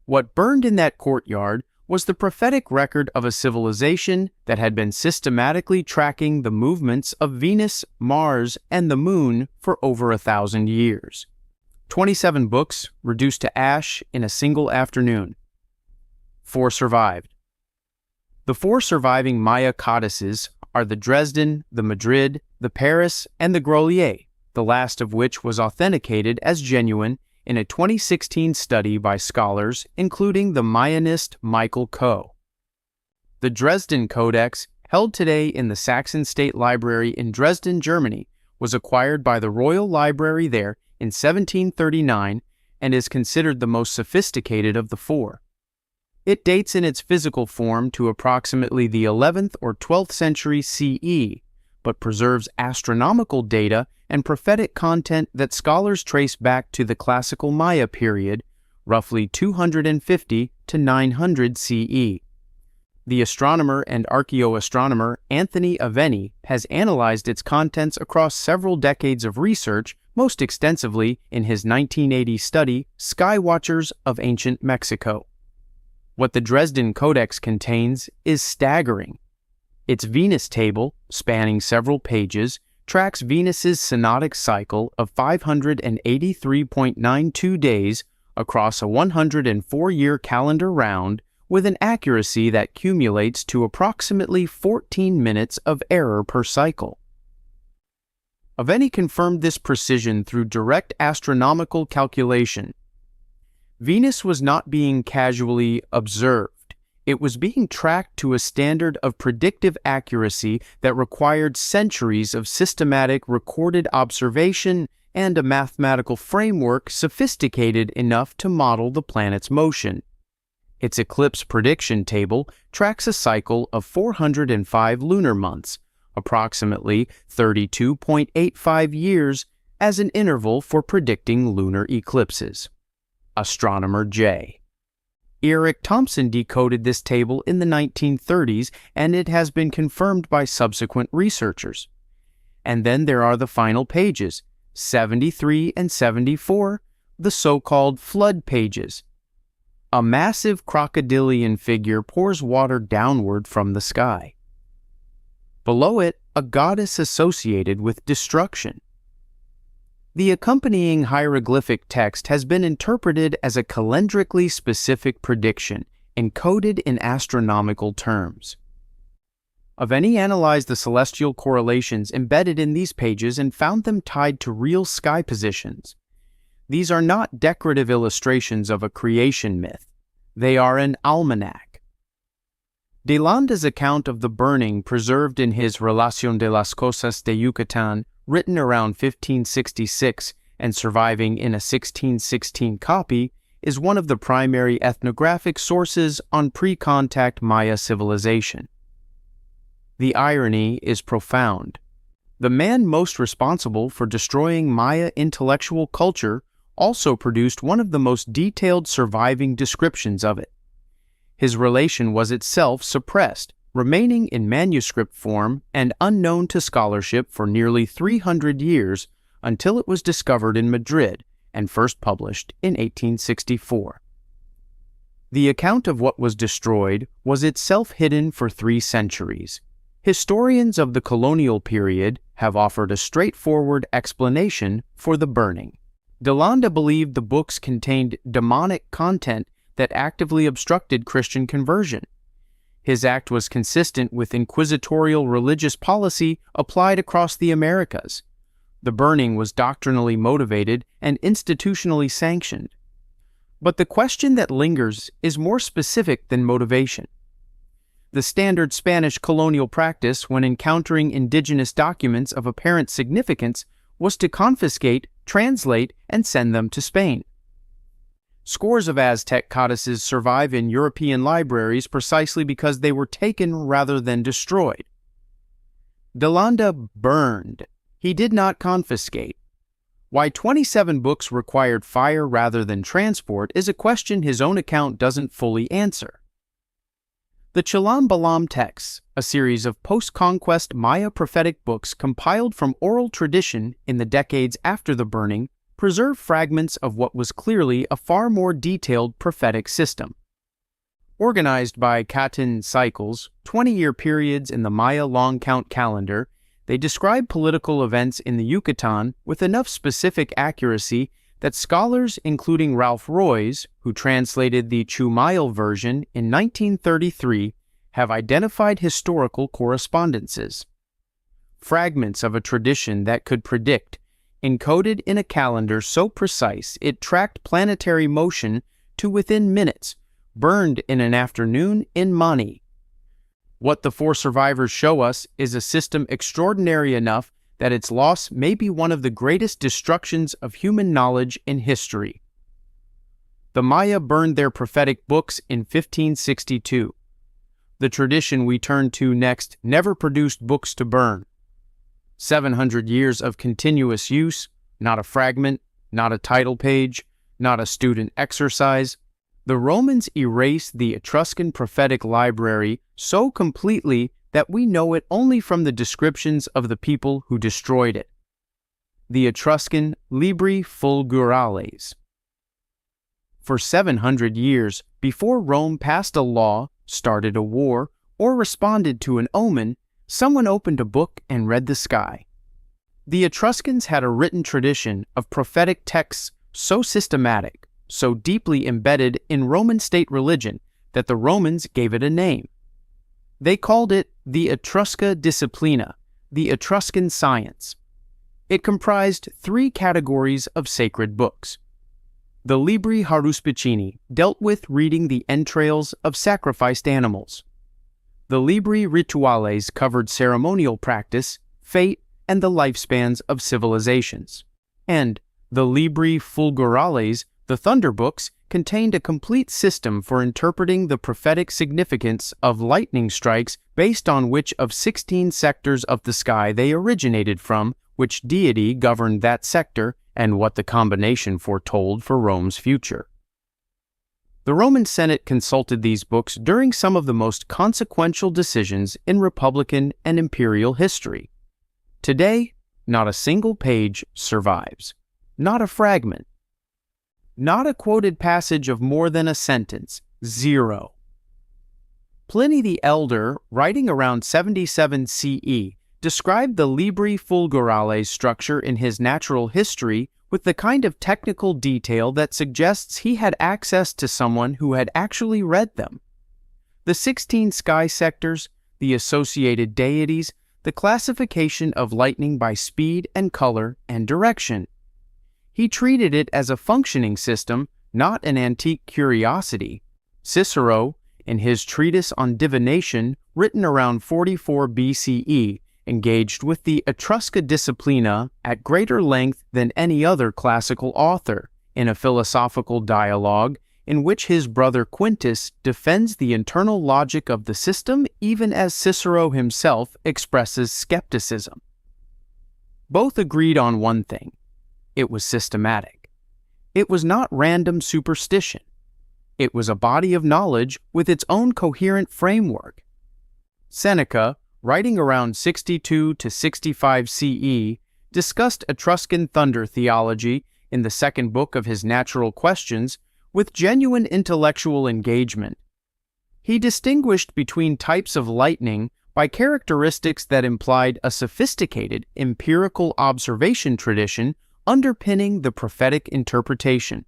What burned in that courtyard was the prophetic record of a civilization that had been systematically tracking the movements of Venus, Mars, and the Moon for over 1,000 years. 27 books reduced to ash in a single afternoon. 4 survived. The 4 surviving Maya codices are the Dresden, the Madrid, the Paris, and the Grolier, the last of which was authenticated as genuine in a 2016 study by scholars including the Mayanist Michael Coe. The Dresden Codex, held today in the Saxon State Library in Dresden, Germany, was acquired by the Royal Library there in 1739 and is considered the most sophisticated of the 4. It dates in its physical form to approximately the 11th or 12th century CE, but preserves astronomical data and prophetic content that scholars trace back to the classical Maya period, roughly 250 to 900 CE. The astronomer and archaeoastronomer Anthony Aveni has analyzed its contents across several decades of research, most extensively in his 1980 study, Sky Watchers of Ancient Mexico. What the Dresden Codex contains is staggering. Its Venus table, spanning several pages, tracks Venus's synodic cycle of 583.92 days across a 104-year calendar round with an accuracy that cumulates to approximately 14 minutes of error per cycle. Aveni confirmed this precision through direct astronomical calculation. Venus was not being casually observed. It was being tracked to a standard of predictive accuracy that required centuries of systematic recorded observation and a mathematical framework sophisticated enough to model the planet's motion. Its eclipse prediction table tracks a cycle of 405 lunar months, approximately 32.85 years, as an interval for predicting lunar eclipses. Astronomer J. Eric Thompson decoded this table in the 1930s, and it has been confirmed by subsequent researchers. And then there are the final pages, 73 and 74, the so-called flood pages. A massive crocodilian figure pours water downward from the sky. Below it, a goddess associated with destruction. The accompanying hieroglyphic text has been interpreted as a calendrically specific prediction, encoded in astronomical terms. Aveni analyzed the celestial correlations embedded in these pages and found them tied to real sky positions. These are not decorative illustrations of a creation myth. They are an almanac. De Landa's account of the burning, preserved in his Relación de las Cosas de Yucatán, written around 1566 and surviving in a 1616 copy, is one of the primary ethnographic sources on pre-contact Maya civilization. The irony is profound. The man most responsible for destroying Maya intellectual culture also produced one of the most detailed surviving descriptions of it. His relation was itself suppressed, remaining in manuscript form and unknown to scholarship for nearly 300 years until it was discovered in Madrid and first published in 1864. The account of what was destroyed was itself hidden for 3 centuries. Historians of the colonial period have offered a straightforward explanation for the burning. DeLanda believed the books contained demonic content that actively obstructed Christian conversion. His act was consistent with inquisitorial religious policy applied across the Americas. The burning was doctrinally motivated and institutionally sanctioned. But the question that lingers is more specific than motivation. The standard Spanish colonial practice when encountering indigenous documents of apparent significance was to confiscate, translate, and send them to Spain. Scores of Aztec codices survive in European libraries precisely because they were taken rather than destroyed. DeLanda burned. He did not confiscate. Why 27 books required fire rather than transport is a question his own account doesn't fully answer. The Chilam Balam texts, a series of post-conquest Maya prophetic books compiled from oral tradition in the decades after the burning, preserve fragments of what was clearly a far more detailed prophetic system. Organized by Catan cycles, 20-year periods in the Maya long count calendar, they describe political events in the Yucatan with enough specific accuracy that scholars, including Ralph Roys, who translated the Chumayel version in 1933, have identified historical correspondences. Fragments of a tradition that could predict, encoded in a calendar so precise it tracked planetary motion to within minutes, burned in an afternoon in Mani. What the 4 survivors show us is a system extraordinary enough that its loss may be one of the greatest destructions of human knowledge in history. The Maya burned their prophetic books in 1562. The tradition we turn to next never produced books to burn. 700 years of continuous use, not a fragment, not a title page, not a student exercise. The Romans erased the Etruscan prophetic library so completely that we know it only from the descriptions of the people who destroyed it. The Etruscan Libri Fulgurales. For 700 years, before Rome passed a law, started a war, or responded to an omen, someone opened a book and read the sky. The Etruscans had a written tradition of prophetic texts so systematic, so deeply embedded in Roman state religion that the Romans gave it a name. They called it the Etrusca Disciplina, the Etruscan science. It comprised 3 categories of sacred books. The Libri Haruspicini dealt with reading the entrails of sacrificed animals. The Libri Rituales covered ceremonial practice, fate, and the lifespans of civilizations. And the Libri Fulgurales, the Thunder Books, contained a complete system for interpreting the prophetic significance of lightning strikes based on which of 16 sectors of the sky they originated from, which deity governed that sector, and what the combination foretold for Rome's future. The Roman Senate consulted these books during some of the most consequential decisions in Republican and imperial history. Today, not a single page survives, not a fragment. Not a quoted passage of more than a sentence, 0. Pliny the Elder, writing around 77 CE, described the Libri Fulgurales structure in his Natural History with the kind of technical detail that suggests he had access to someone who had actually read them. The 16 sky sectors, the associated deities, the classification of lightning by speed and color and direction. He treated it as a functioning system, not an antique curiosity. Cicero, in his treatise on divination, written around 44 BCE, engaged with the Etrusca Disciplina at greater length than any other classical author, in a philosophical dialogue in which his brother Quintus defends the internal logic of the system even as Cicero himself expresses skepticism. Both agreed on one thing. It was systematic. It was not random superstition. It was a body of knowledge with its own coherent framework. Seneca, writing around 62 to 65 CE, discussed Etruscan thunder theology in the second book of his Natural Questions, with genuine intellectual engagement. He distinguished between types of lightning by characteristics that implied a sophisticated empirical observation tradition underpinning the prophetic interpretation.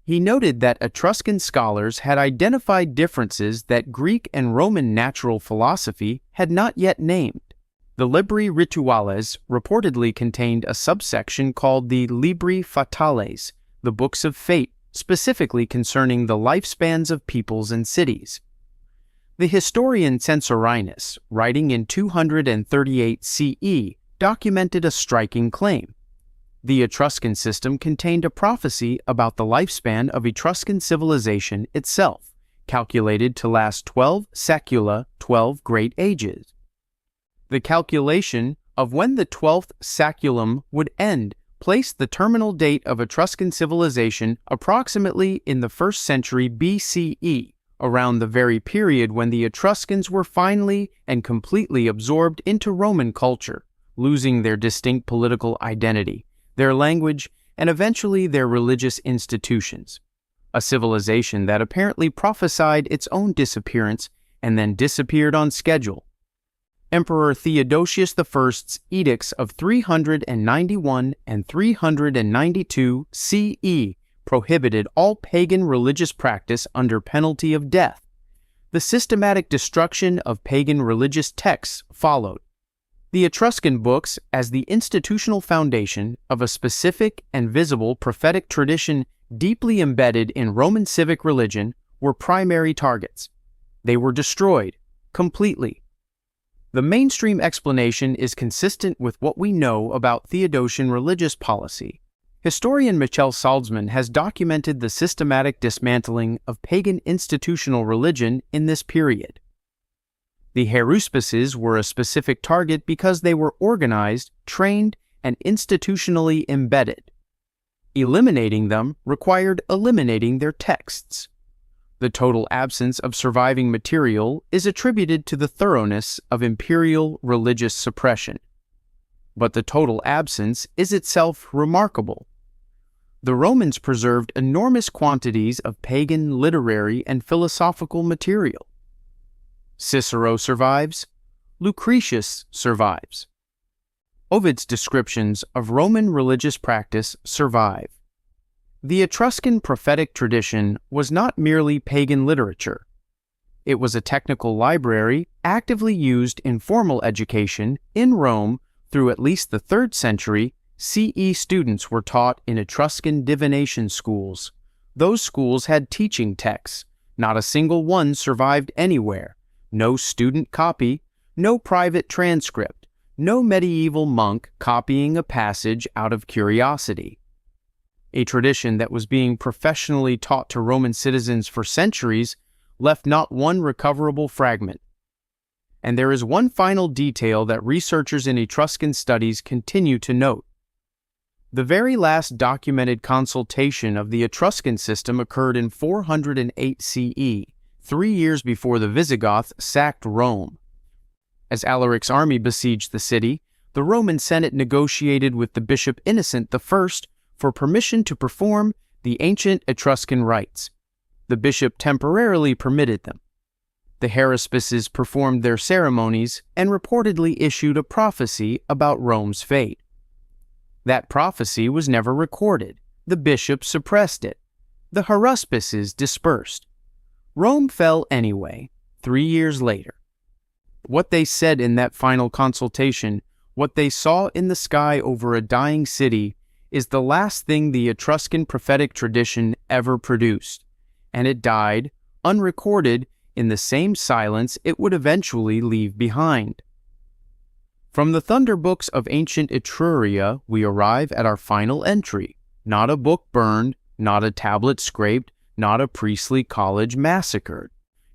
He noted that Etruscan scholars had identified differences that Greek and Roman natural philosophy had not yet named. The Libri Rituales reportedly contained a subsection called the Libri Fatales, the Books of Fate, specifically concerning the lifespans of peoples and cities. The historian Censorinus, writing in 238 CE, documented a striking claim. The Etruscan system contained a prophecy about the lifespan of Etruscan civilization itself, calculated to last 12 secula, 12 great ages. The calculation of when the 12th saculum would end placed the terminal date of Etruscan civilization approximately in the 1st century BCE, around the very period when the Etruscans were finally and completely absorbed into Roman culture, losing their distinct political identity, their language, and eventually their religious institutions. A civilization that apparently prophesied its own disappearance and then disappeared on schedule. Emperor Theodosius I's edicts of 391 and 392 CE prohibited all pagan religious practice under penalty of death. The systematic destruction of pagan religious texts followed. The Etruscan books, as the institutional foundation of a specific and visible prophetic tradition deeply embedded in Roman civic religion, were primary targets. They were destroyed completely. The mainstream explanation is consistent with what we know about Theodosian religious policy. Historian Michel Salzman has documented the systematic dismantling of pagan institutional religion in this period. The haruspices were a specific target because they were organized, trained, and institutionally embedded. Eliminating them required eliminating their texts. The total absence of surviving material is attributed to the thoroughness of imperial religious suppression. But the total absence is itself remarkable. The Romans preserved enormous quantities of pagan literary and philosophical material. Cicero survives. Lucretius survives. Ovid's descriptions of Roman religious practice survive. The Etruscan prophetic tradition was not merely pagan literature. It was a technical library actively used in formal education in Rome through at least the 3rd century. CE students were taught in Etruscan divination schools. Those schools had teaching texts. Not a single one survived anywhere. No student copy, no private transcript, no medieval monk copying a passage out of curiosity. A tradition that was being professionally taught to Roman citizens for centuries left not one recoverable fragment. And there is one final detail that researchers in Etruscan studies continue to note. The very last documented consultation of the Etruscan system occurred in 408 CE, 3 years before the Visigoths sacked Rome. As Alaric's army besieged the city, the Roman Senate negotiated with the Bishop Innocent I for permission to perform the ancient Etruscan rites. The bishop temporarily permitted them. The haruspices performed their ceremonies and reportedly issued a prophecy about Rome's fate. That prophecy was never recorded. The bishop suppressed it. The haruspices dispersed. Rome fell anyway, 3 years later. What they said in that final consultation, what they saw in the sky over a dying city, is the last thing the Etruscan prophetic tradition ever produced, and it died, unrecorded, in the same silence it would eventually leave behind. From the thunder books of ancient Etruria, we arrive at our final entry. Not a book burned, not a tablet scraped, not a priestly college massacred.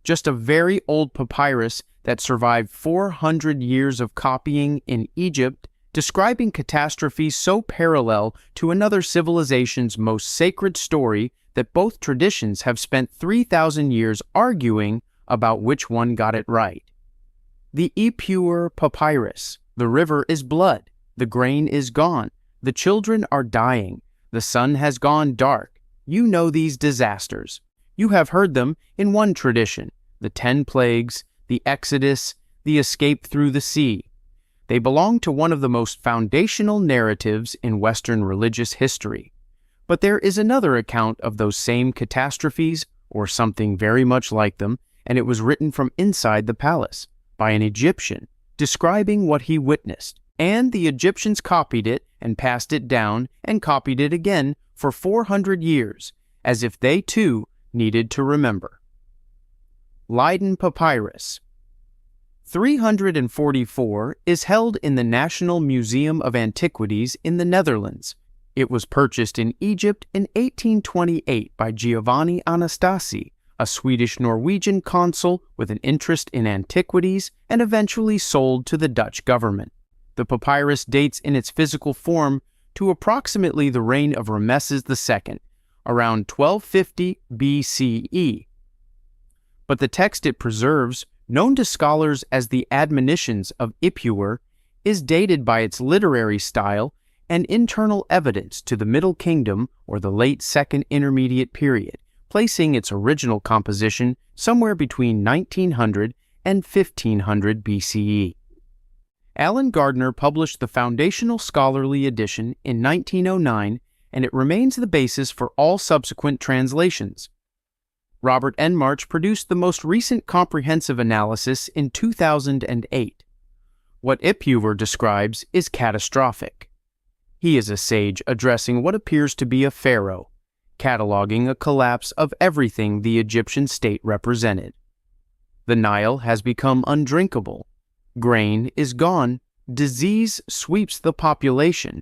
Just a very old papyrus that survived 400 years of copying in Egypt, describing catastrophes so parallel to another civilization's most sacred story that both traditions have spent 3,000 years arguing about which one got it right. The Ipuwer Papyrus. The river is blood. The grain is gone. The children are dying. The sun has gone dark. You know these disasters. You have heard them in one tradition, the 10 plagues, the Exodus, the escape through the sea. They belong to one of the most foundational narratives in Western religious history. But there is another account of those same catastrophes, or something very much like them, and it was written from inside the palace, by an Egyptian, describing what he witnessed. And the Egyptians copied it and passed it down and copied it again for 400 years, as if they too needed to remember. Leiden Papyrus 344 is held in the National Museum of Antiquities in the Netherlands. It was purchased in Egypt in 1828 by Giovanni Anastasi, a Swedish-Norwegian consul with an interest in antiquities, and eventually sold to the Dutch government. The papyrus dates in its physical form to approximately the reign of Rameses II, around 1250 BCE. But the text it preserves, known to scholars as the Admonitions of Ipuwer, is dated by its literary style and internal evidence to the Middle Kingdom or the late Second Intermediate Period, placing its original composition somewhere between 1900 and 1500 BCE. Alan Gardner published the foundational scholarly edition in 1909, and it remains the basis for all subsequent translations. Robert N. March produced the most recent comprehensive analysis in 2008. What Ipuwer describes is catastrophic. He is a sage addressing what appears to be a pharaoh, cataloging a collapse of everything the Egyptian state represented. The Nile has become undrinkable. Grain is gone. Disease sweeps the population.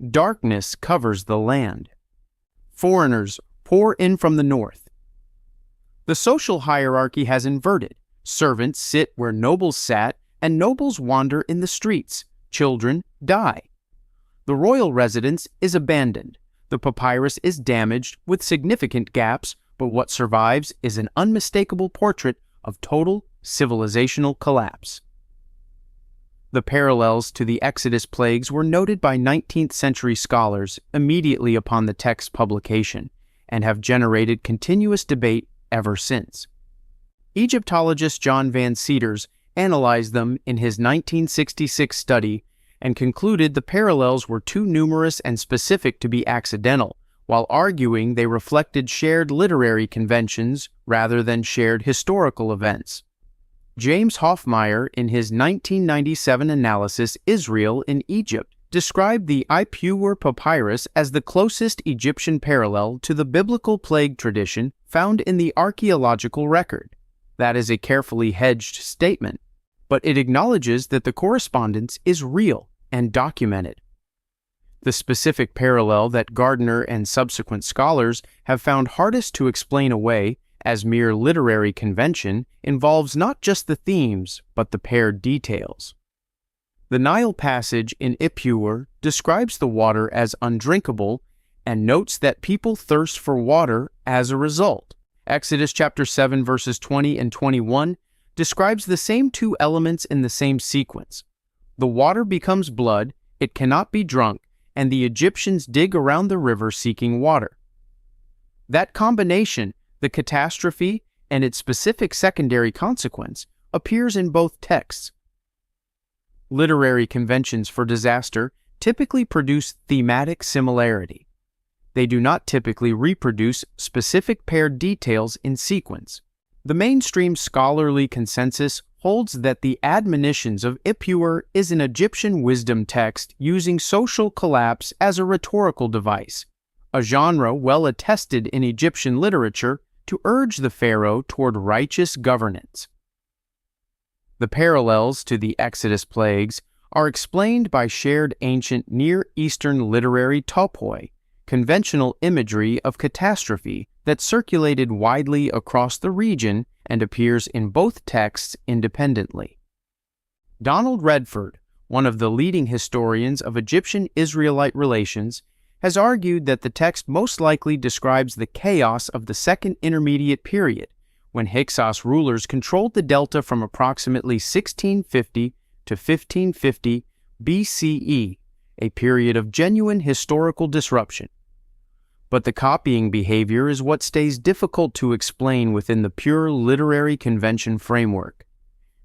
Darkness covers the land. Foreigners pour in from the north. The social hierarchy has inverted. Servants sit where nobles sat, and nobles wander in the streets. Children die. The royal residence is abandoned. The papyrus is damaged with significant gaps, but what survives is an unmistakable portrait of total civilizational collapse. The parallels to the Exodus plagues were noted by 19th century scholars immediately upon the text's publication and have generated continuous debate ever since. Egyptologist John Van Seters analyzed them in his 1966 study and concluded the parallels were too numerous and specific to be accidental, while arguing they reflected shared literary conventions rather than shared historical events. James Hoffmeyer, in his 1997 analysis Israel in Egypt, described the Ipuwer papyrus as the closest Egyptian parallel to the biblical plague tradition found in the archaeological record. That is a carefully hedged statement, but it acknowledges that the correspondence is real and documented. The specific parallel that Gardner and subsequent scholars have found hardest to explain away as mere literary convention involves not just the themes, but the paired details. The Nile passage in Ipuwer describes the water as undrinkable and notes that people thirst for water as a result. Exodus chapter 7 verses 20 and 21 describes the same two elements in the same sequence. The water becomes blood, it cannot be drunk, and the Egyptians dig around the river seeking water. That combination, the catastrophe and its specific secondary consequence, appears in both texts. Literary conventions for disaster typically produce thematic similarity. They do not typically reproduce specific paired details in sequence. The mainstream scholarly consensus holds that the Admonitions of Ipuwer is an Egyptian wisdom text using social collapse as a rhetorical device, a genre well attested in Egyptian literature to urge the pharaoh toward righteous governance. The parallels to the Exodus plagues are explained by shared ancient Near Eastern literary topoi, conventional imagery of catastrophe that circulated widely across the region and appears in both texts independently. Donald Redford, one of the leading historians of Egyptian-Israelite relations, has argued that the text most likely describes the chaos of the Second Intermediate Period, when Hyksos rulers controlled the delta from approximately 1650 to 1550 BCE, a period of genuine historical disruption. But the copying behavior is what stays difficult to explain within the pure literary convention framework.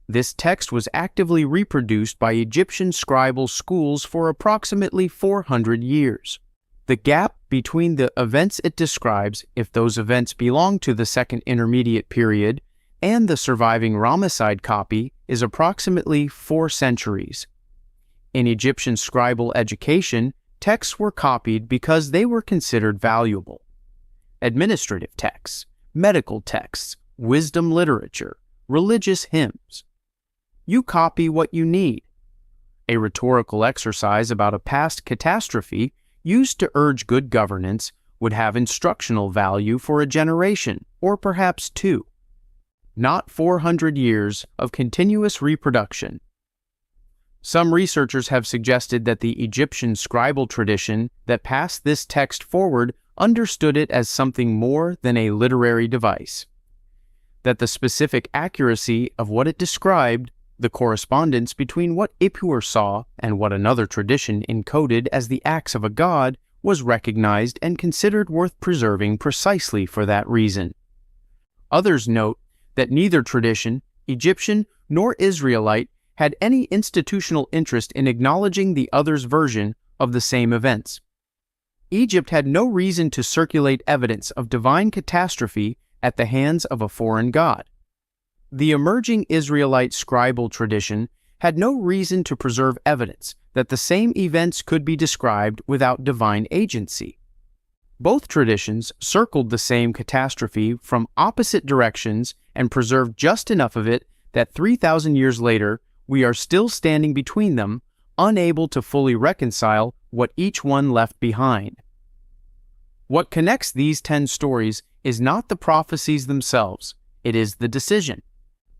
This text was actively reproduced by Egyptian scribal schools for approximately 400 years. The gap between the events it describes, if those events belong to the Second Intermediate Period, and the surviving Ramesside copy is approximately 4 centuries. In Egyptian scribal education, texts were copied because they were considered valuable. Administrative texts, medical texts, wisdom literature, religious hymns. You copy what you need. A rhetorical exercise about a past catastrophe used to urge good governance would have instructional value for a generation, or perhaps 2. Not 400 years of continuous reproduction. Some researchers have suggested that the Egyptian scribal tradition that passed this text forward understood it as something more than a literary device. That the specific accuracy of what it described, the correspondence between what Ipuwer saw and what another tradition encoded as the acts of a god, was recognized and considered worth preserving precisely for that reason. Others note that neither tradition, Egyptian nor Israelite, had any institutional interest in acknowledging the other's version of the same events. Egypt had no reason to circulate evidence of divine catastrophe at the hands of a foreign god. The emerging Israelite scribal tradition had no reason to preserve evidence that the same events could be described without divine agency. Both traditions circled the same catastrophe from opposite directions and preserved just enough of it that 3,000 years later, we are still standing between them, unable to fully reconcile what each one left behind. What connects these 10 stories is not the prophecies themselves, it is the decision.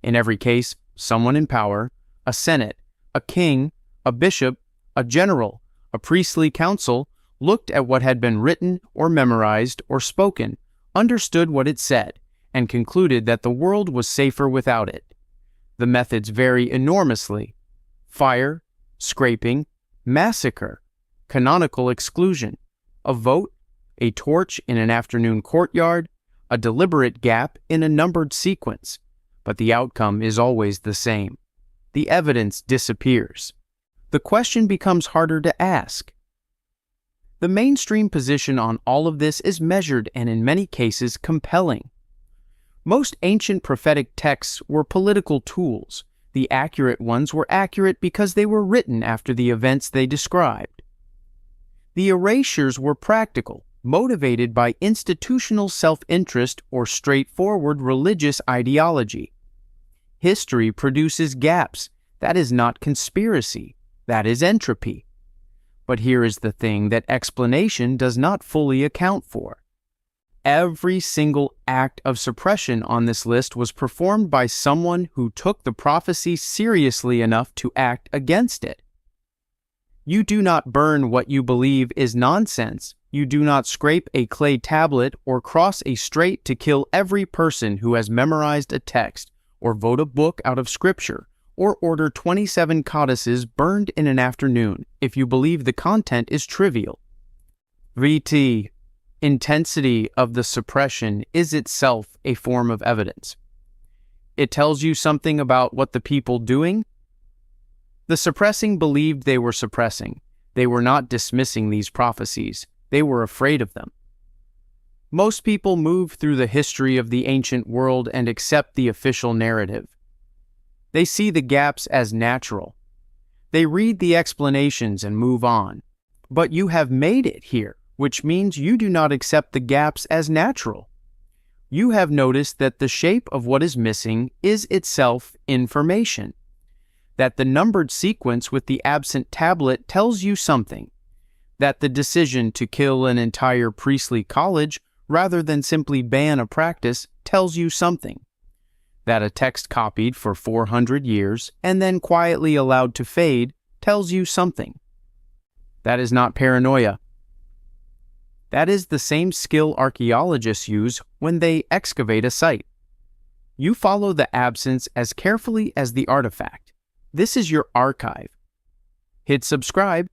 In every case, someone in power, a senate, a king, a bishop, a general, a priestly council, looked at what had been written or memorized or spoken, understood what it said, and concluded that the world was safer without it. The methods vary enormously: fire, scraping, massacre, canonical exclusion, a vote, a torch in an afternoon courtyard, a deliberate gap in a numbered sequence, but the outcome is always the same. The evidence disappears. The question becomes harder to ask. The mainstream position on all of this is measured and in many cases compelling. Most ancient prophetic texts were political tools. The accurate ones were accurate because they were written after the events they described. The erasures were practical, motivated by institutional self-interest or straightforward religious ideology. History produces gaps. That is not conspiracy. That is entropy. But here is the thing that explanation does not fully account for. Every single act of suppression on this list was performed by someone who took the prophecy seriously enough to act against it. You do not burn what you believe is nonsense. You do not scrape a clay tablet or cross a strait to kill every person who has memorized a text, or vote a book out of Scripture, or order 27 codices burned in an afternoon if you believe the content is trivial. VT. Intensity of the suppression is itself a form of evidence. It tells you something about what the people doing. The suppressing believed they were suppressing. They were not dismissing these prophecies. They were afraid of them. Most people move through the history of the ancient world and accept the official narrative. They see the gaps as natural. They read the explanations and move on. But you have made it here, which means you do not accept the gaps as natural. You have noticed that the shape of what is missing is itself information. That the numbered sequence with the absent tablet tells you something. That the decision to kill an entire priestly college rather than simply ban a practice tells you something. That a text copied for 400 years and then quietly allowed to fade tells you something. That is not paranoia. That is the same skill archaeologists use when they excavate a site. You follow the absence as carefully as the artifact. This is your archive. Hit subscribe.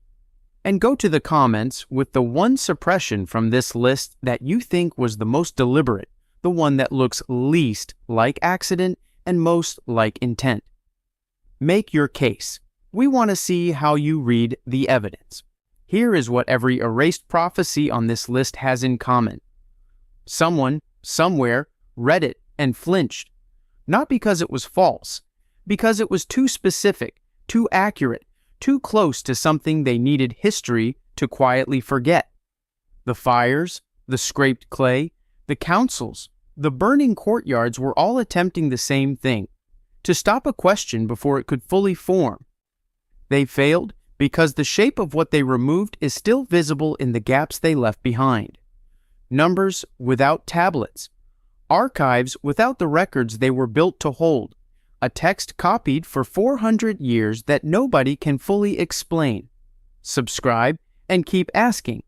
And go to the comments with the one suppression from this list that you think was the most deliberate, the one that looks least like accident and most like intent. Make your case. We want to see how you read the evidence. Here is what every erased prophecy on this list has in common. Someone, somewhere, read it and flinched. Not because it was false, because it was too specific, too accurate, too close to something they needed history to quietly forget. The fires, the scraped clay, the councils, the burning courtyards were all attempting the same thing, to stop a question before it could fully form. They failed because the shape of what they removed is still visible in the gaps they left behind. Numbers without tablets. Archives without the records they were built to hold. A text copied for 400 years that nobody can fully explain. Subscribe and keep asking.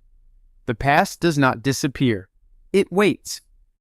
The past does not disappear. It waits.